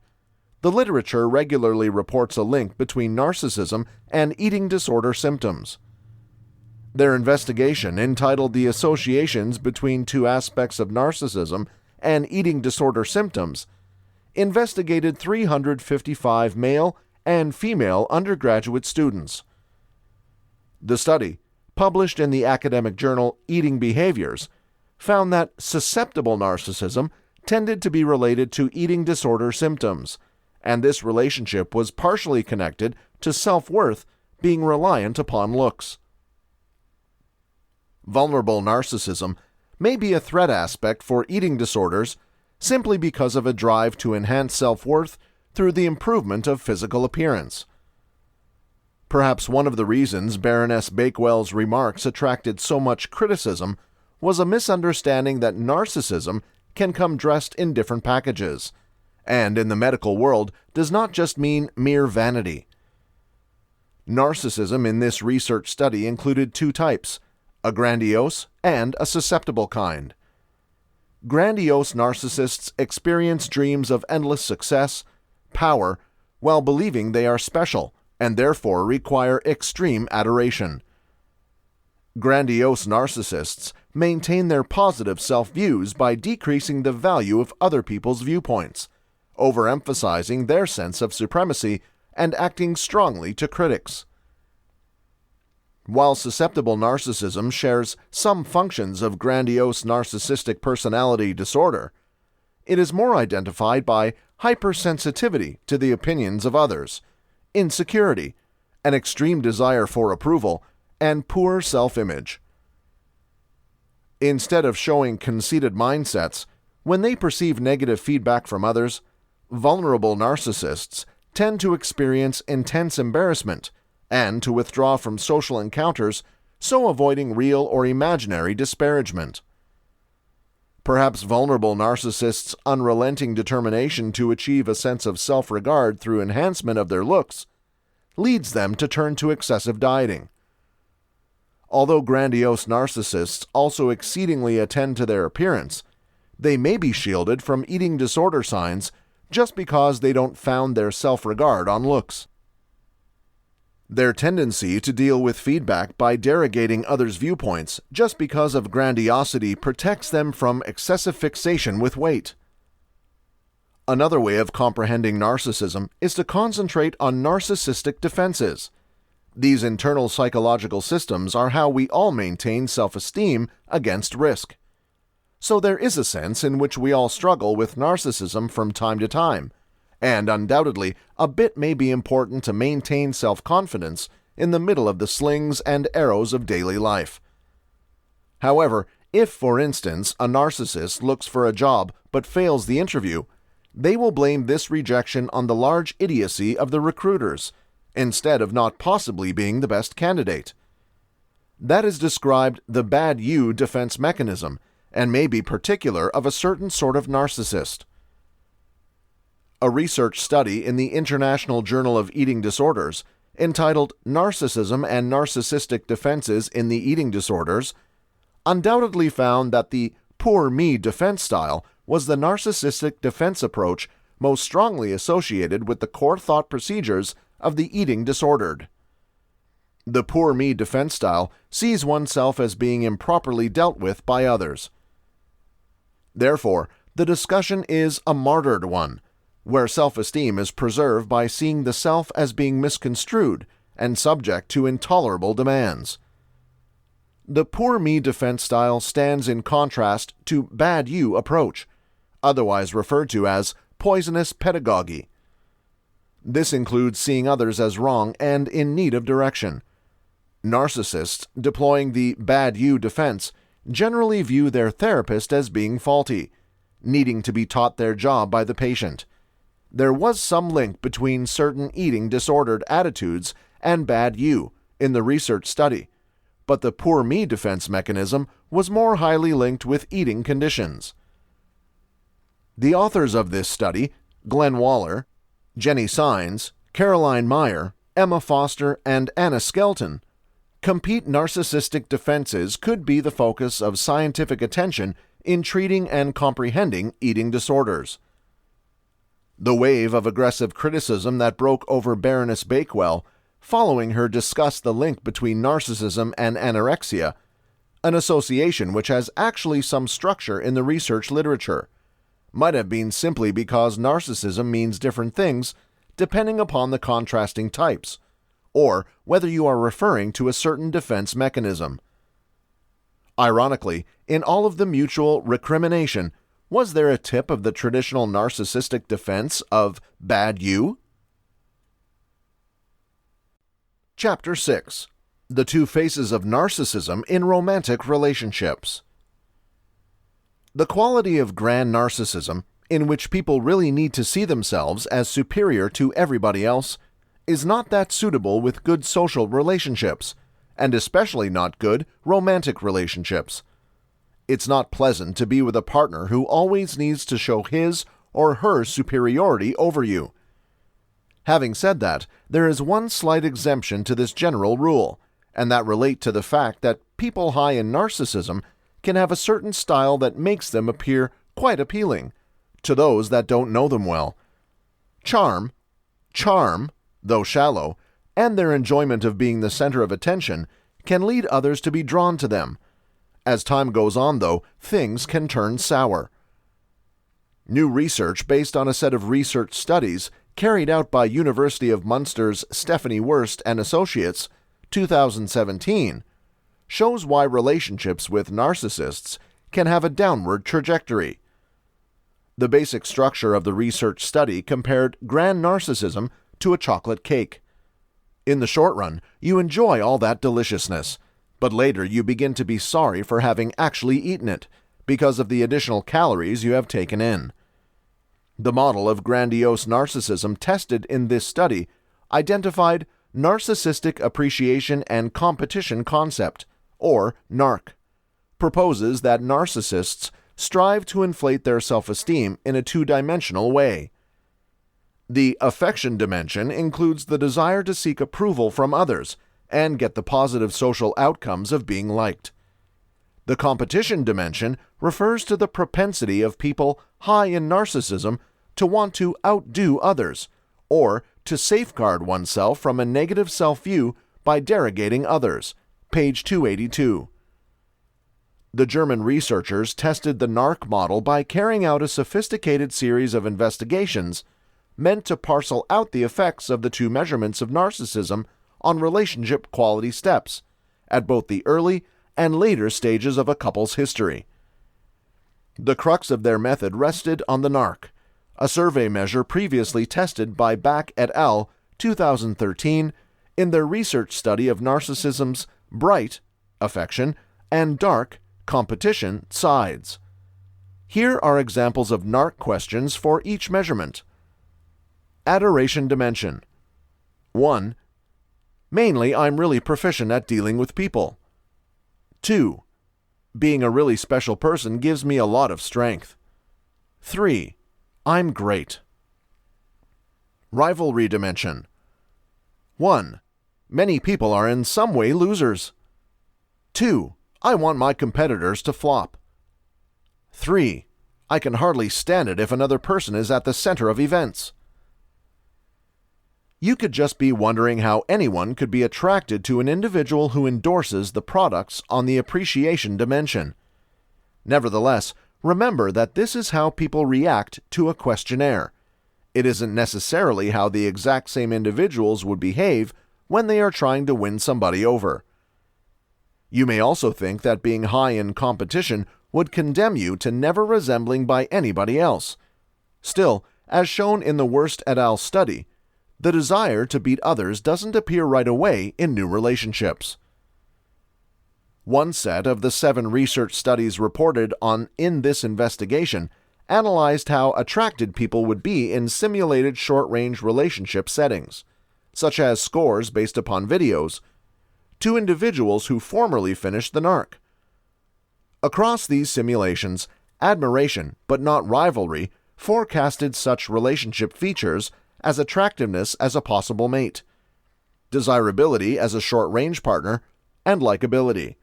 "The literature regularly reports a link between narcissism and eating disorder symptoms." Their investigation, entitled "The Associations Between Two Aspects of Narcissism and Eating Disorder Symptoms," investigated 355 male and female undergraduate students. The study, published in the academic journal Eating Behaviors, found that susceptible narcissism tended to be related to eating disorder symptoms, and this relationship was partially connected to self-worth being reliant upon looks. Vulnerable narcissism may be a threat aspect for eating disorders simply because of a drive to enhance self-worth through the improvement of physical appearance. Perhaps one of the reasons Baroness Bakewell's remarks attracted so much criticism was a misunderstanding that narcissism can come dressed in different packages, and in the medical world does not just mean mere vanity. Narcissism in this research study included two types, a grandiose and a susceptible kind. Grandiose narcissists experience dreams of endless success, power, while believing they are special and therefore require extreme adoration. Grandiose narcissists maintain their positive self-views by decreasing the value of other people's viewpoints, overemphasizing their sense of supremacy and acting strongly to critics. While susceptible narcissism shares some functions of grandiose narcissistic personality disorder, it is more identified by hypersensitivity to the opinions of others, insecurity, an extreme desire for approval, and poor self-image. Instead of showing conceited mindsets, when they perceive negative feedback from others, vulnerable narcissists tend to experience intense embarrassment and to withdraw from social encounters, so avoiding real or imaginary disparagement. Perhaps vulnerable narcissists' unrelenting determination to achieve a sense of self-regard through enhancement of their looks leads them to turn to excessive dieting. Although grandiose narcissists also exceedingly attend to their appearance, they may be shielded from eating disorder signs just because they don't found their self-regard on looks. Their tendency to deal with feedback by derogating others' viewpoints just because of grandiosity protects them from excessive fixation with weight. Another way of comprehending narcissism is to concentrate on narcissistic defenses. These internal psychological systems are how we all maintain self-esteem against risk. So there is a sense in which we all struggle with narcissism from time to time, and undoubtedly a bit may be important to maintain self-confidence in the middle of the slings and arrows of daily life. However, if, for instance, a narcissist looks for a job but fails the interview, they will blame this rejection on the large idiocy of the recruiters, instead of not possibly being the best candidate. That is described the bad you defense mechanism, and may be particular of a certain sort of narcissist. A research study in the International Journal of Eating Disorders, entitled Narcissism and Narcissistic Defenses in the Eating Disorders, undoubtedly found that the poor me defense style was the narcissistic defense approach most strongly associated with the core thought procedures of the eating disordered. The poor me defense style sees oneself as being improperly dealt with by others. Therefore, the discussion is a martyred one, where self-esteem is preserved by seeing the self as being misconstrued and subject to intolerable demands. The poor me defense style stands in contrast to bad you approach, otherwise referred to as poisonous pedagogy. This includes seeing others as wrong and in need of direction. Narcissists deploying the bad you defense generally view their therapist as being faulty, needing to be taught their job by the patient. There was some link between certain eating disordered attitudes and bad you in the research study, but the poor me defense mechanism was more highly linked with eating conditions. The authors of this study, Glenn Waller, Jenny Sines, Caroline Meyer, Emma Foster, and Anna Skelton, compete narcissistic defenses could be the focus of scientific attention in treating and comprehending eating disorders. The wave of aggressive criticism that broke over Baroness Bakewell following her discussed the link between narcissism and anorexia, an association which has actually some structure in the research literature, might have been simply because narcissism means different things depending upon the contrasting types, or whether you are referring to a certain defense mechanism. Ironically, in all of the mutual recrimination, was there a tip of the traditional narcissistic defense of bad you? Chapter 6. The Two Faces of Narcissism in Romantic Relationships. The quality of grand narcissism, in which people really need to see themselves as superior to everybody else, is not that suitable with good social relationships, and especially not good romantic relationships. It's not pleasant to be with a partner who always needs to show his or her superiority over you. Having said that, there is one slight exemption to this general rule, and that relates to the fact that people high in narcissism can have a certain style that makes them appear quite appealing to those that don't know them well. Charm, though shallow, and their enjoyment of being the center of attention can lead others to be drawn to them. As time goes on, though, things can turn sour. New research based on a set of research studies carried out by University of Munster's Stephanie Wurst and Associates, 2017, shows why relationships with narcissists can have a downward trajectory. The basic structure of the research study compared grand narcissism to a chocolate cake. In the short run, you enjoy all that deliciousness, but later you begin to be sorry for having actually eaten it because of the additional calories you have taken in. The model of grandiose narcissism tested in this study identified narcissistic appreciation and competition concept, or NARC, proposes that narcissists strive to inflate their self-esteem in a two-dimensional way. The affection dimension includes the desire to seek approval from others and get the positive social outcomes of being liked. The competition dimension refers to the propensity of people high in narcissism to want to outdo others, or to safeguard oneself from a negative self-view by derogating others. Page 282. The German researchers tested the NARC model by carrying out a sophisticated series of investigations meant to parcel out the effects of the two measurements of narcissism on relationship quality steps at both the early and later stages of a couple's history. The crux of their method rested on the NARC, a survey measure previously tested by Back et al. 2013 in their research study of narcissism's bright affection and dark competition sides. Here are examples of NARC questions for each measurement. Adoration dimension. 1. Mainly, I'm really proficient at dealing with people. 2. Being a really special person gives me a lot of strength. 3. I'm great. Rivalry dimension. 1. Many people are in some way losers. 2. I want my competitors to flop. 3. I can hardly stand it if another person is at the center of events. You could just be wondering how anyone could be attracted to an individual who endorses the products on the appreciation dimension. Nevertheless, remember that this is how people react to a questionnaire. It isn't necessarily how the exact same individuals would behave when they are trying to win somebody over. You may also think that being high in competition would condemn you to never resembling by anybody else. Still, as shown in the Worst et al. Study, the desire to beat others doesn't appear right away in new relationships. One set of the 7 research studies reported on in this investigation analyzed how attracted people would be in simulated short-range relationship settings, such as scores based upon videos, to individuals who formerly finished the NARC. Across these simulations, admiration, but not rivalry, forecasted such relationship features as attractiveness as a possible mate, desirability as a short-range partner, and likability.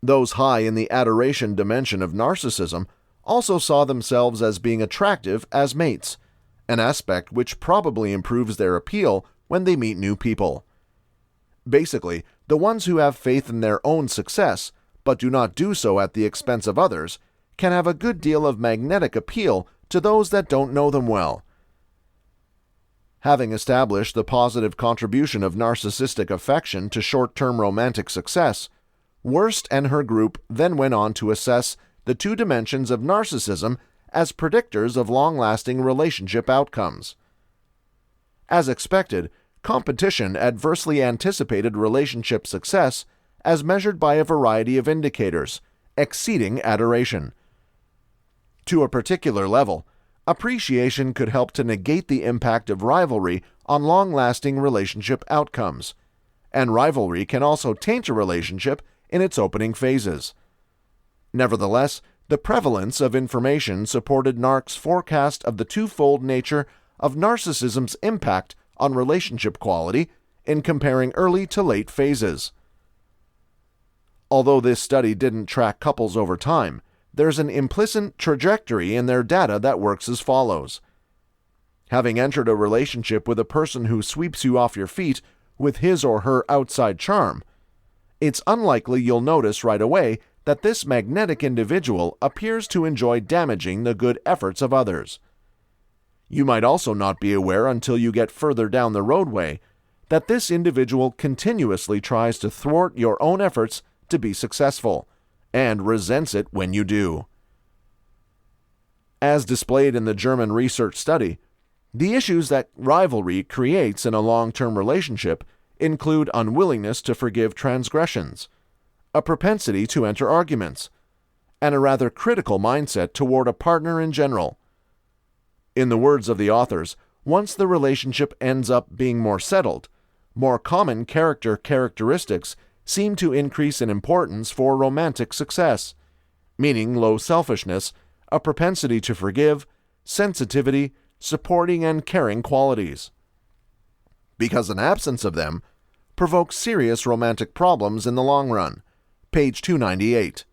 Those high in the adoration dimension of narcissism also saw themselves as being attractive as mates, an aspect which probably improves their appeal when they meet new people. Basically, the ones who have faith in their own success, but do not do so at the expense of others, can have a good deal of magnetic appeal to those that don't know them well. Having established the positive contribution of narcissistic affection to short-term romantic success, Worst and her group then went on to assess the 2 dimensions of narcissism as predictors of long-lasting relationship outcomes. As expected, competition adversely anticipated relationship success as measured by a variety of indicators, exceeding adoration. To a particular level, appreciation could help to negate the impact of rivalry on long-lasting relationship outcomes, and rivalry can also taint a relationship in its opening phases. Nevertheless, the prevalence of information supported NARC's forecast of the twofold nature of narcissism's impact on relationship quality in comparing early to late phases. Although this study didn't track couples over time, there's an implicit trajectory in their data that works as follows. Having entered a relationship with a person who sweeps you off your feet with his or her outside charm, it's unlikely you'll notice right away that this magnetic individual appears to enjoy damaging the good efforts of others. You might also not be aware until you get further down the roadway that this individual continuously tries to thwart your own efforts to be successful, and resents it when you do. As displayed in the German research study, the issues that rivalry creates in a long-term relationship include unwillingness to forgive transgressions, a propensity to enter arguments, and a rather critical mindset toward a partner in general. In the words of the authors, once the relationship ends up being more settled, more common characteristics seem to increase in importance for romantic success, meaning low selfishness, a propensity to forgive, sensitivity, supporting and caring qualities. Because an absence of them provokes serious romantic problems in the long run. Page 298.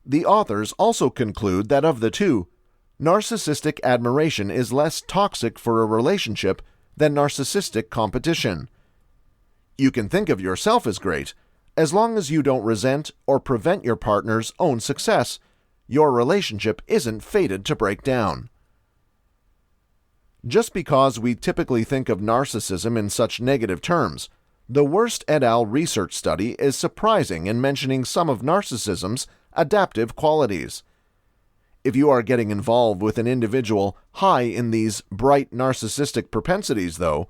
The authors also conclude that of the two, narcissistic admiration is less toxic for a relationship than narcissistic competition. You can think of yourself as great. As long as you don't resent or prevent your partner's own success, your relationship isn't fated to break down. Just because we typically think of narcissism in such negative terms, the Worst et al. Research study is surprising in mentioning some of narcissism's adaptive qualities. If you are getting involved with an individual high in these bright narcissistic propensities, though,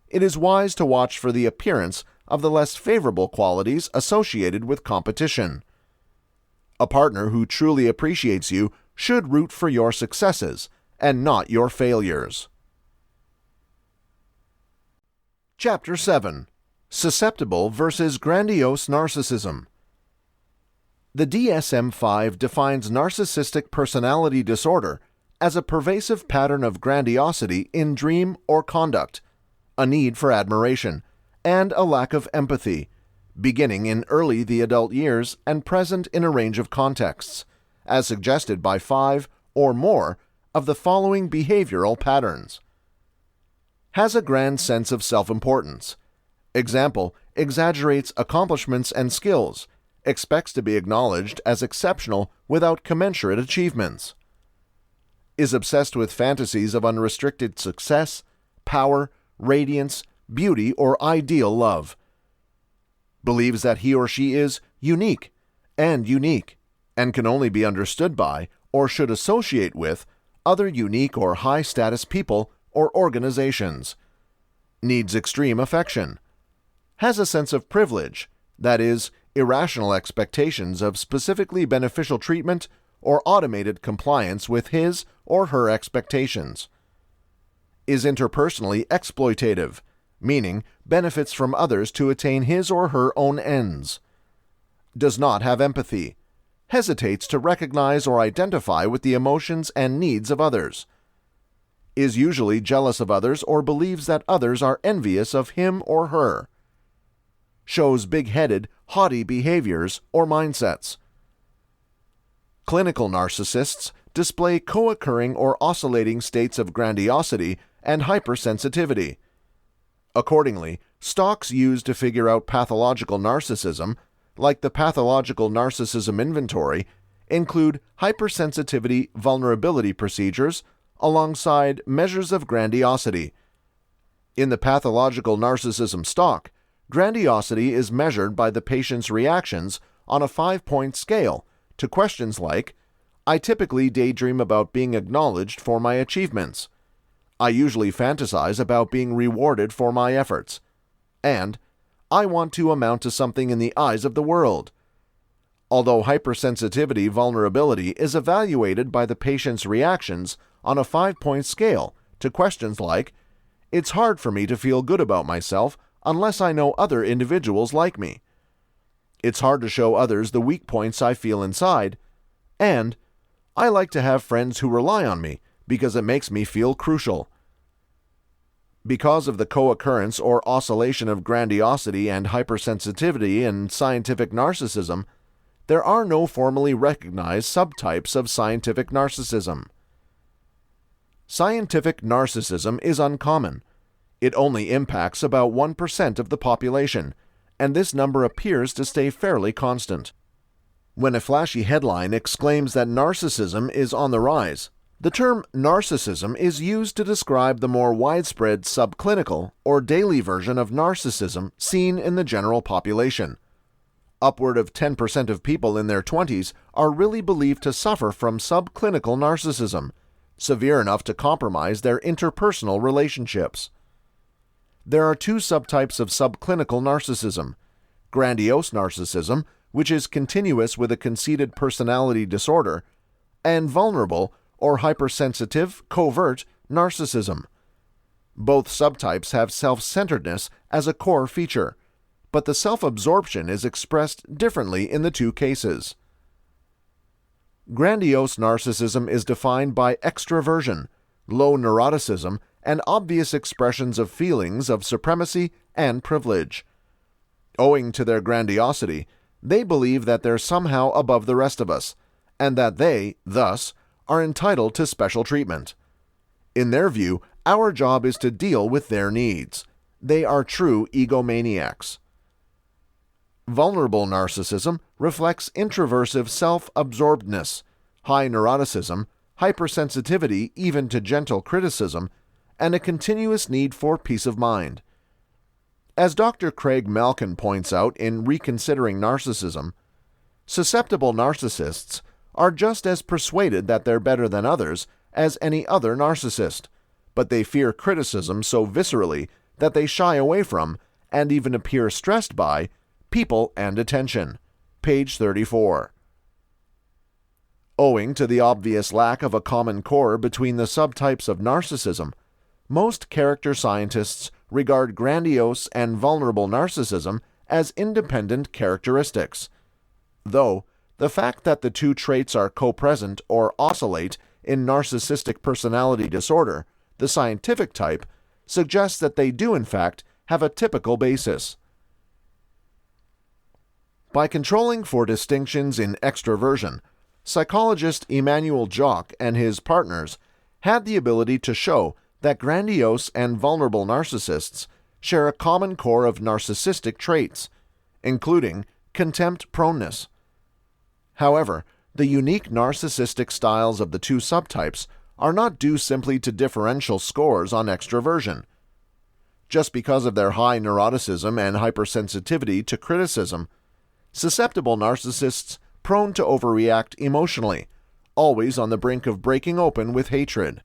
it is wise to watch for the appearance of the less favorable qualities associated with competition. A partner who truly appreciates you should root for your successes and not your failures. Chapter 7. Susceptible versus Grandiose Narcissism. The DSM-5 defines narcissistic personality disorder as a pervasive pattern of grandiosity in dream or conduct, a need for admiration, and a lack of empathy, beginning in early the adult years and present in a range of contexts, as suggested by 5 or more of the following behavioral patterns. Has a grand sense of self-importance. Example, exaggerates accomplishments and skills, expects to be acknowledged as exceptional without commensurate achievements. Is obsessed with fantasies of unrestricted success, power, radiance, beauty, or ideal love. Believes that he or she is unique, and can only be understood by, or should associate with, other unique or high-status people or organizations. Needs extreme affection. Has a sense of privilege, that is, irrational expectations of specifically beneficial treatment or automated compliance with his or her expectations. Is interpersonally exploitative, meaning benefits from others to attain his or her own ends. Does not have empathy. Hesitates to recognize or identify with the emotions and needs of others. Is usually jealous of others or believes that others are envious of him or her. Shows big-headed, haughty behaviors or mindsets. Clinical narcissists display co-occurring or oscillating states of grandiosity and hypersensitivity. Accordingly, stocks used to figure out pathological narcissism, like the Pathological Narcissism Inventory, include hypersensitivity vulnerability procedures alongside measures of grandiosity. In the Pathological Narcissism stock, grandiosity is measured by the patient's reactions on a 5-point scale to questions like, I typically daydream about being acknowledged for my achievements. I usually fantasize about being rewarded for my efforts. And, I want to amount to something in the eyes of the world. Although hypersensitivity vulnerability is evaluated by the patient's reactions on a 5-point scale to questions like, it's hard for me to feel good about myself unless I know other individuals like me. It's hard to show others the weak points I feel inside, and I like to have friends who rely on me because it makes me feel crucial. Because of the co-occurrence or oscillation of grandiosity and hypersensitivity in scientific narcissism, there are no formally recognized subtypes of scientific narcissism. Scientific narcissism is uncommon. It only impacts about 1% of the population, and this number appears to stay fairly constant. When a flashy headline exclaims that narcissism is on the rise, the term narcissism is used to describe the more widespread subclinical or daily version of narcissism seen in the general population. Upward of 10% of people in their 20s are really believed to suffer from subclinical narcissism, severe enough to compromise their interpersonal relationships. There are 2 subtypes of subclinical narcissism: grandiose narcissism, which is continuous with a conceited personality disorder, and vulnerable or hypersensitive covert narcissism. Both subtypes have self-centeredness as a core feature, but the self-absorption is expressed differently in the 2 cases. Grandiose narcissism is defined by extraversion, low neuroticism, and obvious expressions of feelings of supremacy and privilege. Owing to their grandiosity, they believe that they're somehow above the rest of us, and that they, thus, are entitled to special treatment. In their view, our job is to deal with their needs. They are true egomaniacs. Vulnerable narcissism reflects introversive self-absorbedness, high neuroticism, hypersensitivity even to gentle criticism, and a continuous need for peace of mind. As Dr. Craig Malkin points out in Reconsidering Narcissism, susceptible narcissists are just as persuaded that they're better than others as any other narcissist, but they fear criticism so viscerally that they shy away from, and even appear stressed by, people and attention. Page 34. Owing to the obvious lack of a common core between the subtypes of narcissism, most character scientists regard grandiose and vulnerable narcissism as independent characteristics, though the fact that the two traits are co-present or oscillate in narcissistic personality disorder, the scientific type, suggests that they do in fact have a typical basis. By controlling for distinctions in extroversion, psychologist Emmanuel Jock and his partners had the ability to show that grandiose and vulnerable narcissists share a common core of narcissistic traits, including contempt proneness. However, the unique narcissistic styles of the two subtypes are not due simply to differential scores on extroversion. Just because of their high neuroticism and hypersensitivity to criticism, susceptible narcissists prone to overreact emotionally, always on the brink of breaking open with hatred.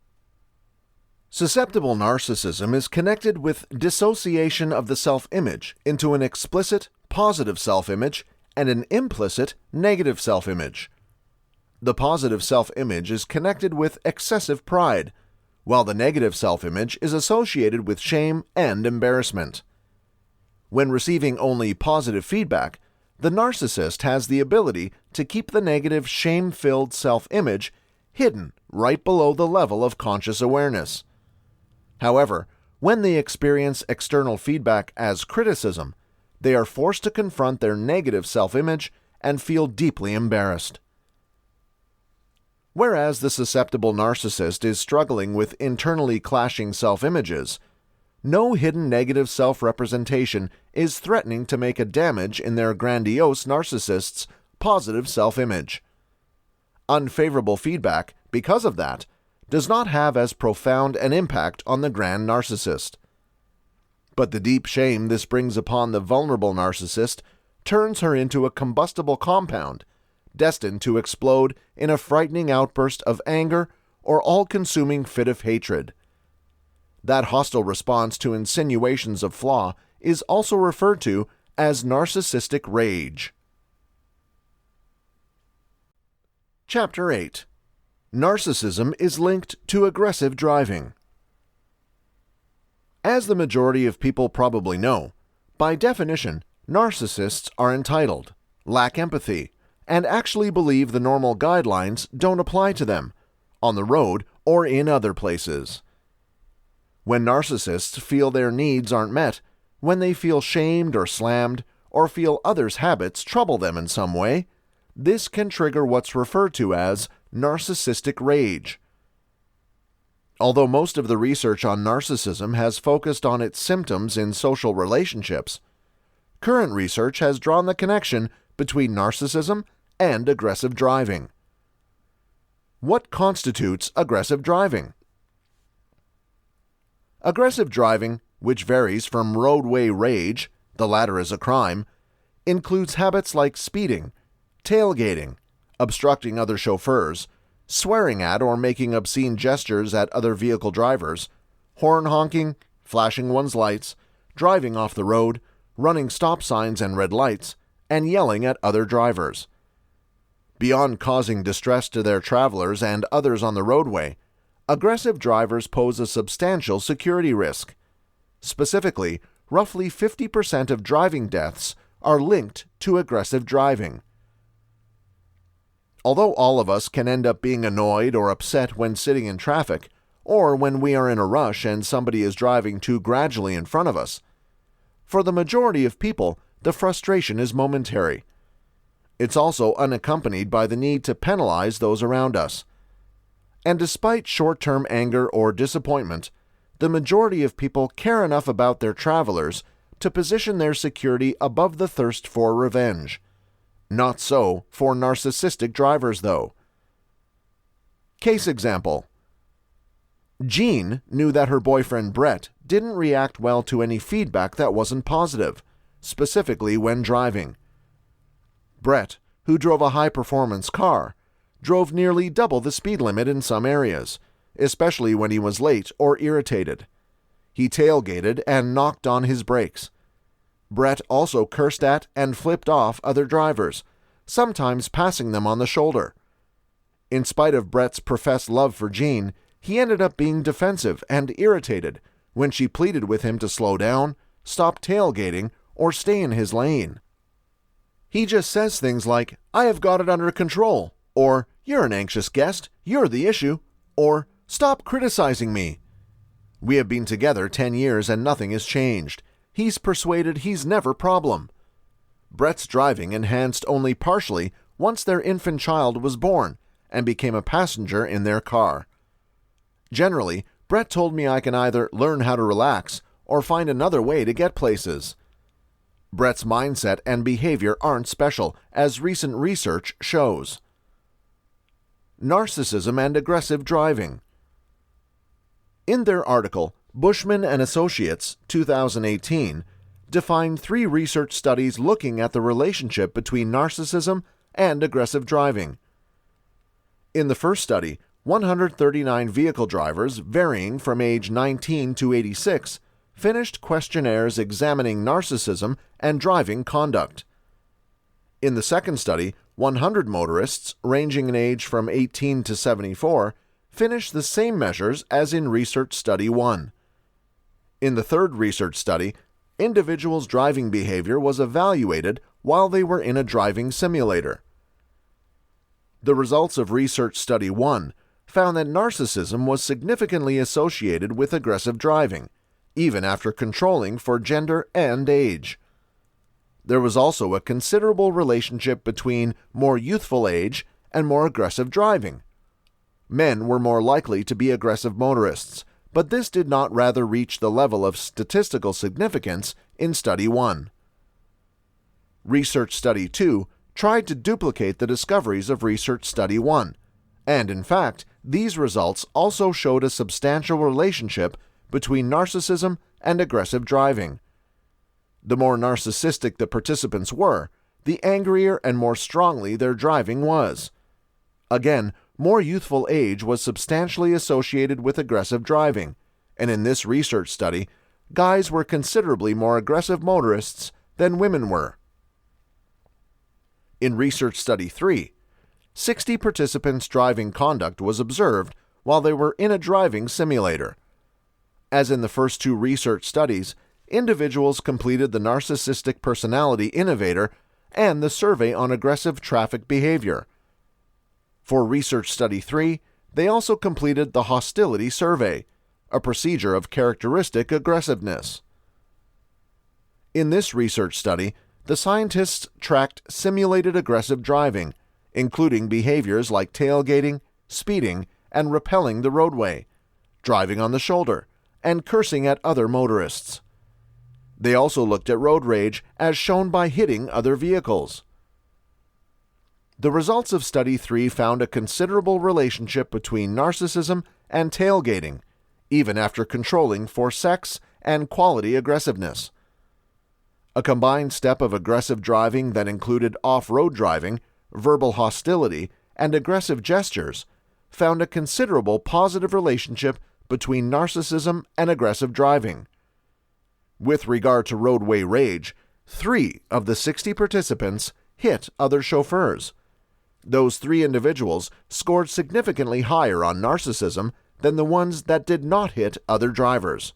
Susceptible narcissism is connected with dissociation of the self-image into an explicit, positive self-image and an implicit, negative self-image. The positive self-image is connected with excessive pride, while the negative self-image is associated with shame and embarrassment. When receiving only positive feedback, the narcissist has the ability to keep the negative, shame-filled self-image hidden right below the level of conscious awareness. However, when they experience external feedback as criticism, they are forced to confront their negative self-image and feel deeply embarrassed. Whereas the susceptible narcissist is struggling with internally clashing self-images, no hidden negative self-representation is threatening to make a damage in their grandiose narcissist's positive self-image. Unfavorable feedback, because of that, does not have as profound an impact on the grand narcissist. But the deep shame this brings upon the vulnerable narcissist turns her into a combustible compound, destined to explode in a frightening outburst of anger or all-consuming fit of hatred. That hostile response to insinuations of flaw is also referred to as narcissistic rage. Chapter 8. Narcissism is linked to aggressive driving. As the majority of people probably know, by definition, narcissists are entitled, lack empathy, and actually believe the normal guidelines don't apply to them, on the road or in other places. When narcissists feel their needs aren't met, when they feel shamed or slammed, or feel others' habits trouble them in some way, this can trigger what's referred to as narcissistic rage. Although most of the research on narcissism has focused on its symptoms in social relationships, current research has drawn the connection between narcissism and aggressive driving. What constitutes aggressive driving? Aggressive driving, which varies from roadway rage, the latter is a crime, includes habits like speeding, tailgating, obstructing other chauffeurs, swearing at or making obscene gestures at other vehicle drivers, horn honking, flashing one's lights, driving off the road, running stop signs and red lights, and yelling at other drivers. Beyond causing distress to their travelers and others on the roadway, aggressive drivers pose a substantial security risk. Specifically, roughly 50% of driving deaths are linked to aggressive driving. Although all of us can end up being annoyed or upset when sitting in traffic, or when we are in a rush and somebody is driving too gradually in front of us, for the majority of people, the frustration is momentary. It's also unaccompanied by the need to penalize those around us. And despite short-term anger or disappointment, the majority of people care enough about their travelers to position their security above the thirst for revenge. Not so for narcissistic drivers, though. Case example. Jean knew that her boyfriend Brett didn't react well to any feedback that wasn't positive, specifically when driving. Brett, who drove a high-performance car, drove nearly double the speed limit in some areas, especially when he was late or irritated. He tailgated and knocked on his brakes. Brett also cursed at and flipped off other drivers, sometimes passing them on the shoulder. In spite of Brett's professed love for Jean, he ended up being defensive and irritated when she pleaded with him to slow down, stop tailgating, or stay in his lane. He just says things like, "I have got it under control," or "You're an anxious guest, you're the issue," or "Stop criticizing me." We have been together 10 years and nothing has changed. He's persuaded he's never problem. Brett's driving enhanced only partially once their infant child was born and became a passenger in their car. Generally, Brett told me I can either learn how to relax or find another way to get places. Brett's mindset and behavior aren't special, as recent research shows. Narcissism and aggressive driving. In their article, Bushman and Associates, 2018, defined 3 research studies looking at the relationship between narcissism and aggressive driving. In the first study, 139 vehicle drivers varying from age 19 to 86 finished questionnaires examining narcissism and driving conduct. In the second study, 100 motorists ranging in age from 18 to 74 finished the same measures as in Research Study 1. In the third research study, individuals' driving behavior was evaluated while they were in a driving simulator. The results of Research Study 1 found that narcissism was significantly associated with aggressive driving, even after controlling for gender and age. There was also a considerable relationship between more youthful age and more aggressive driving. Men were more likely to be aggressive motorists, but this did not rather reach the level of statistical significance in Study 1. Research Study 2 tried to duplicate the discoveries of Research Study 1, and in fact, these results also showed a substantial relationship between narcissism and aggressive driving. The more narcissistic the participants were, the angrier and more strongly their driving was. Again, more youthful age was substantially associated with aggressive driving, and in this research study, guys were considerably more aggressive motorists than women were. In Research Study 3, 60 participants' driving conduct was observed while they were in a driving simulator. As in the first 2 research studies, individuals completed the Narcissistic Personality Innovator and the Survey on Aggressive Traffic Behavior. For Research Study 3, they also completed the Hostility Survey, a procedure of characteristic aggressiveness. In this research study, the scientists tracked simulated aggressive driving, including behaviors like tailgating, speeding, and rappelling the roadway, driving on the shoulder, and cursing at other motorists. They also looked at road rage as shown by hitting other vehicles. The results of Study 3 found a considerable relationship between narcissism and tailgating, even after controlling for sex and quality aggressiveness. A combined step of aggressive driving that included off-road driving, verbal hostility, and aggressive gestures found a considerable positive relationship between narcissism and aggressive driving. With regard to roadway rage, 3 of the 60 participants hit other chauffeurs. Those 3 individuals scored significantly higher on narcissism than the ones that did not hit other drivers.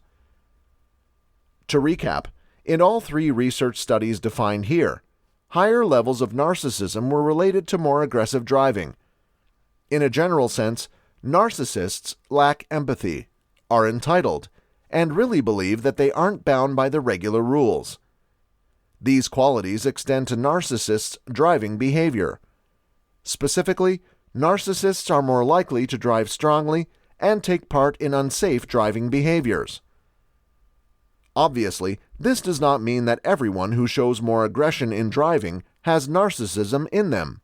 To recap, in all 3 research studies defined here, higher levels of narcissism were related to more aggressive driving. In a general sense, narcissists lack empathy, are entitled, and really believe that they aren't bound by the regular rules. These qualities extend to narcissists' driving behavior. Specifically, narcissists are more likely to drive strongly and take part in unsafe driving behaviors. Obviously, this does not mean that everyone who shows more aggression in driving has narcissism in them.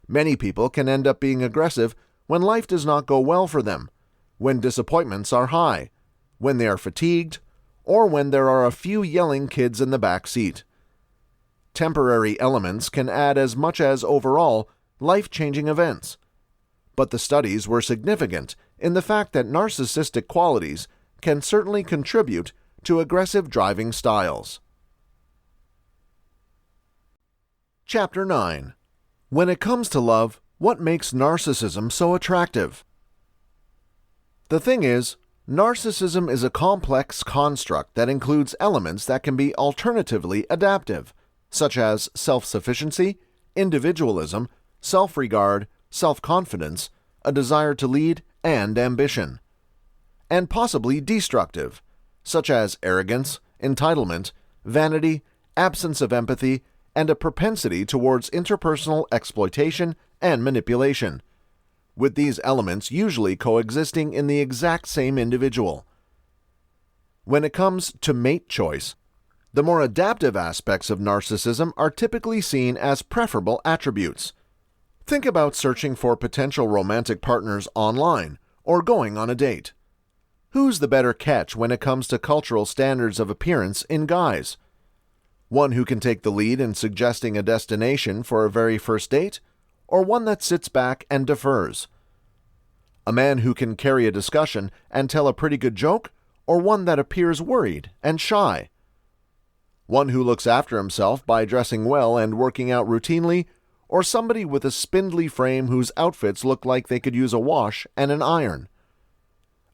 Many people can end up being aggressive when life does not go well for them, when disappointments are high, when they are fatigued, or when there are a few yelling kids in the back seat. Temporary elements can add as much as overall life-changing events, but the studies were significant in the fact that narcissistic qualities can certainly contribute to aggressive driving styles. Chapter 9. When it comes to love, what makes narcissism so attractive? The thing is, narcissism is a complex construct that includes elements that can be alternatively adaptive, such as self-sufficiency, individualism, self-regard, self-confidence, a desire to lead, and ambition, and possibly destructive, such as arrogance, entitlement, vanity, absence of empathy, and a propensity towards interpersonal exploitation and manipulation, with these elements usually coexisting in the exact same individual. When it comes to mate choice, the more adaptive aspects of narcissism are typically seen as preferable attributes. Think about searching for potential romantic partners online or going on a date. Who's the better catch when it comes to cultural standards of appearance in guys? One who can take the lead in suggesting a destination for a very first date, or one that sits back and defers? A man who can carry a discussion and tell a pretty good joke, or one that appears worried and shy? One who looks after himself by dressing well and working out routinely, or somebody with a spindly frame whose outfits look like they could use a wash and an iron?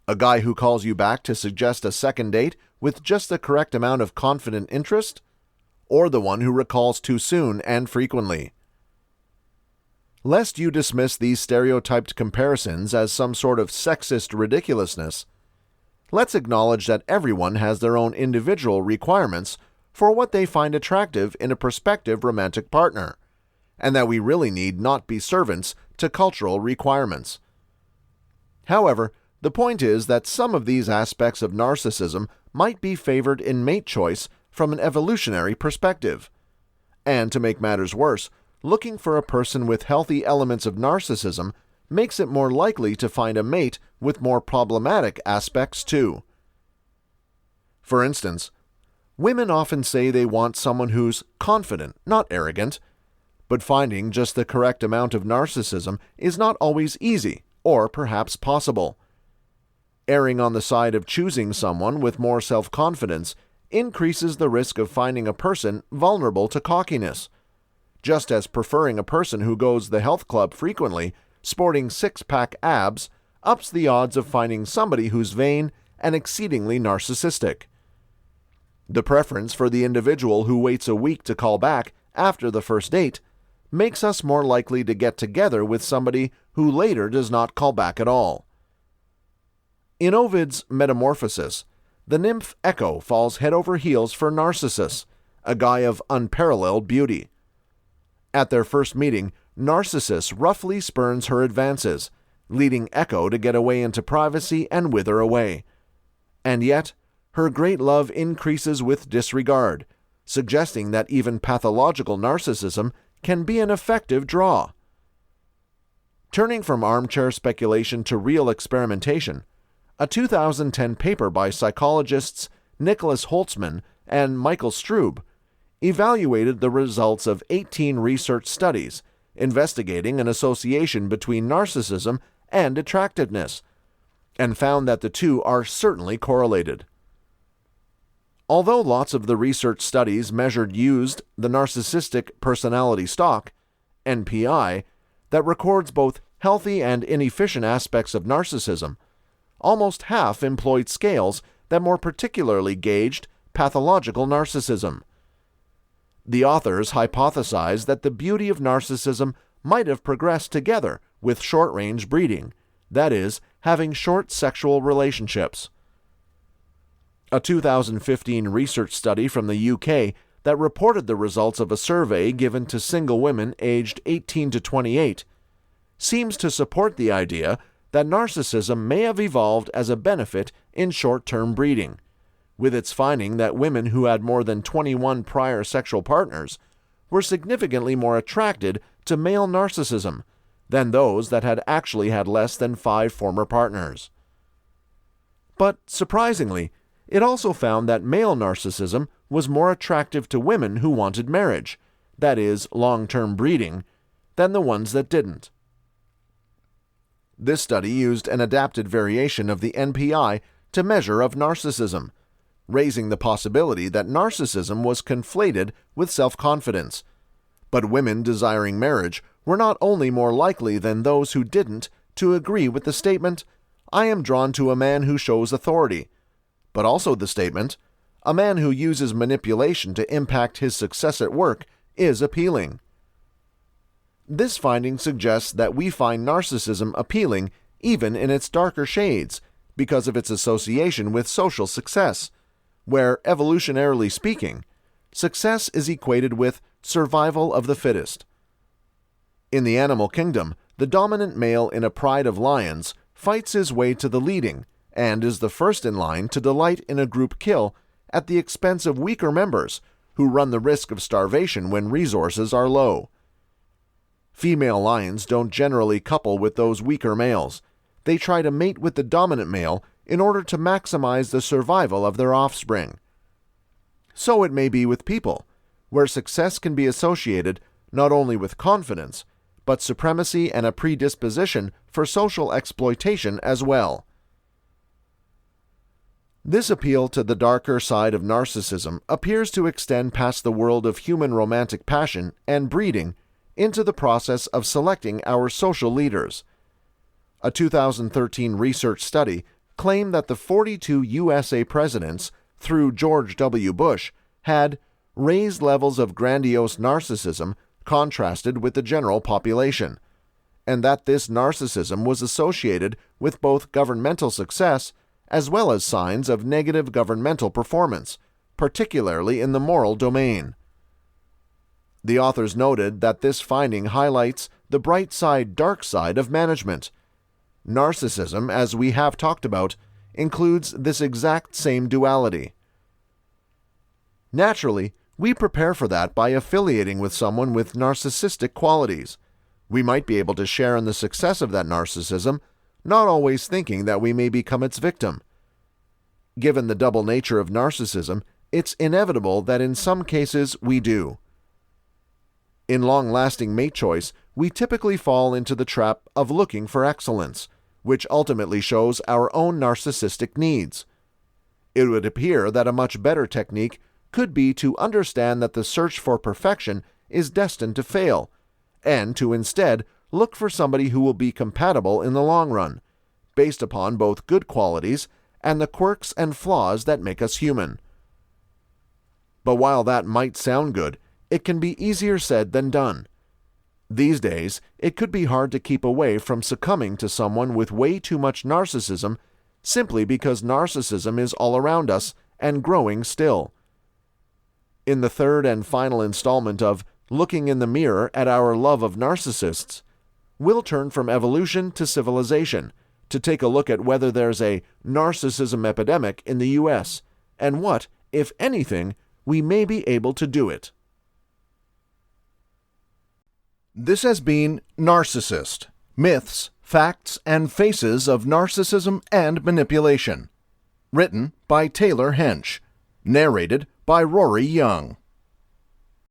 A guy who calls you back to suggest a second date with just the correct amount of confident interest? Or the one who recalls too soon and frequently? Lest you dismiss these stereotyped comparisons as some sort of sexist ridiculousness, let's acknowledge that everyone has their own individual requirements for what they find attractive in a prospective romantic partner, and that we really need not be servants to cultural requirements. However, the point is that some of these aspects of narcissism might be favored in mate choice from an evolutionary perspective. And to make matters worse, looking for a person with healthy elements of narcissism makes it more likely to find a mate with more problematic aspects too. For instance, women often say they want someone who's confident, not arrogant, but finding just the correct amount of narcissism is not always easy, or perhaps possible. Erring on the side of choosing someone with more self-confidence increases the risk of finding a person vulnerable to cockiness, just as preferring a person who goes to the health club frequently, sporting six-pack abs, ups the odds of finding somebody who's vain and exceedingly narcissistic. The preference for the individual who waits a week to call back after the first date makes us more likely to get together with somebody who later does not call back at all. In Ovid's Metamorphosis, the nymph Echo falls head over heels for Narcissus, a guy of unparalleled beauty. At their first meeting, Narcissus roughly spurns her advances, leading Echo to get away into privacy and wither away. And yet, her great love increases with disregard, suggesting that even pathological narcissism can be an effective draw. Turning from armchair speculation to real experimentation, a 2010 paper by psychologists Nicholas Holtzman and Michael Strube evaluated the results of 18 research studies investigating an association between narcissism and attractiveness, and found that the two are certainly correlated. Although lots of the research studies used the Narcissistic Personality Stock, NPI, that records both healthy and inefficient aspects of narcissism, almost half employed scales that more particularly gauged pathological narcissism. The authors hypothesized that the beauty of narcissism might have progressed together with short-range breeding, that is, having short sexual relationships. A 2015 research study from the UK that reported the results of a survey given to single women aged 18 to 28 seems to support the idea that narcissism may have evolved as a benefit in short-term breeding, with its finding that women who had more than 21 prior sexual partners were significantly more attracted to male narcissism than those that had actually had less than 5 former partners. But surprisingly, it also found that male narcissism was more attractive to women who wanted marriage, that is, long-term breeding, than the ones that didn't. This study used an adapted variation of the NPI to measure of narcissism, raising the possibility that narcissism was conflated with self-confidence. But women desiring marriage were not only more likely than those who didn't to agree with the statement, "I am drawn to a man who shows authority," but also the statement, "A man who uses manipulation to impact his success at work is appealing." This finding suggests that we find narcissism appealing even in its darker shades because of its association with social success, where, evolutionarily speaking, success is equated with survival of the fittest. In the animal kingdom, the dominant male in a pride of lions fights his way to the leading and is the first in line to delight in a group kill at the expense of weaker members who run the risk of starvation when resources are low. Female lions don't generally couple with those weaker males. They try to mate with the dominant male in order to maximize the survival of their offspring. So it may be with people, where success can be associated not only with confidence, but supremacy and a predisposition for social exploitation as well. This appeal to the darker side of narcissism appears to extend past the world of human romantic passion and breeding into the process of selecting our social leaders. A 2013 research study claimed that the 42 USA presidents, through George W. Bush, had raised levels of grandiose narcissism contrasted with the general population, and that this narcissism was associated with both governmental success as well as signs of negative governmental performance, particularly in the moral domain. The authors noted that this finding highlights the bright side, dark side of management. Narcissism, as we have talked about, includes this exact same duality. Naturally, we prepare for that by affiliating with someone with narcissistic qualities. We might be able to share in the success of that narcissism, not always thinking that we may become its victim. Given the double nature of narcissism, it's inevitable that in some cases we do. In long-lasting mate choice, we typically fall into the trap of looking for excellence, which ultimately shows our own narcissistic needs. It would appear that a much better technique could be to understand that the search for perfection is destined to fail, and to instead look for somebody who will be compatible in the long run, based upon both good qualities and the quirks and flaws that make us human. But while that might sound good, it can be easier said than done. These days, it could be hard to keep away from succumbing to someone with way too much narcissism simply because narcissism is all around us and growing still. In the third and final installment of Looking in the Mirror at Our Love of Narcissists, we'll turn from evolution to civilization to take a look at whether there's a narcissism epidemic in the U.S. and what, if anything, we may be able to do it. This has been Narcissist: Myths, Facts, and Faces of Narcissism and Manipulation. Written by Taylor Hench. Narrated by Rory Young.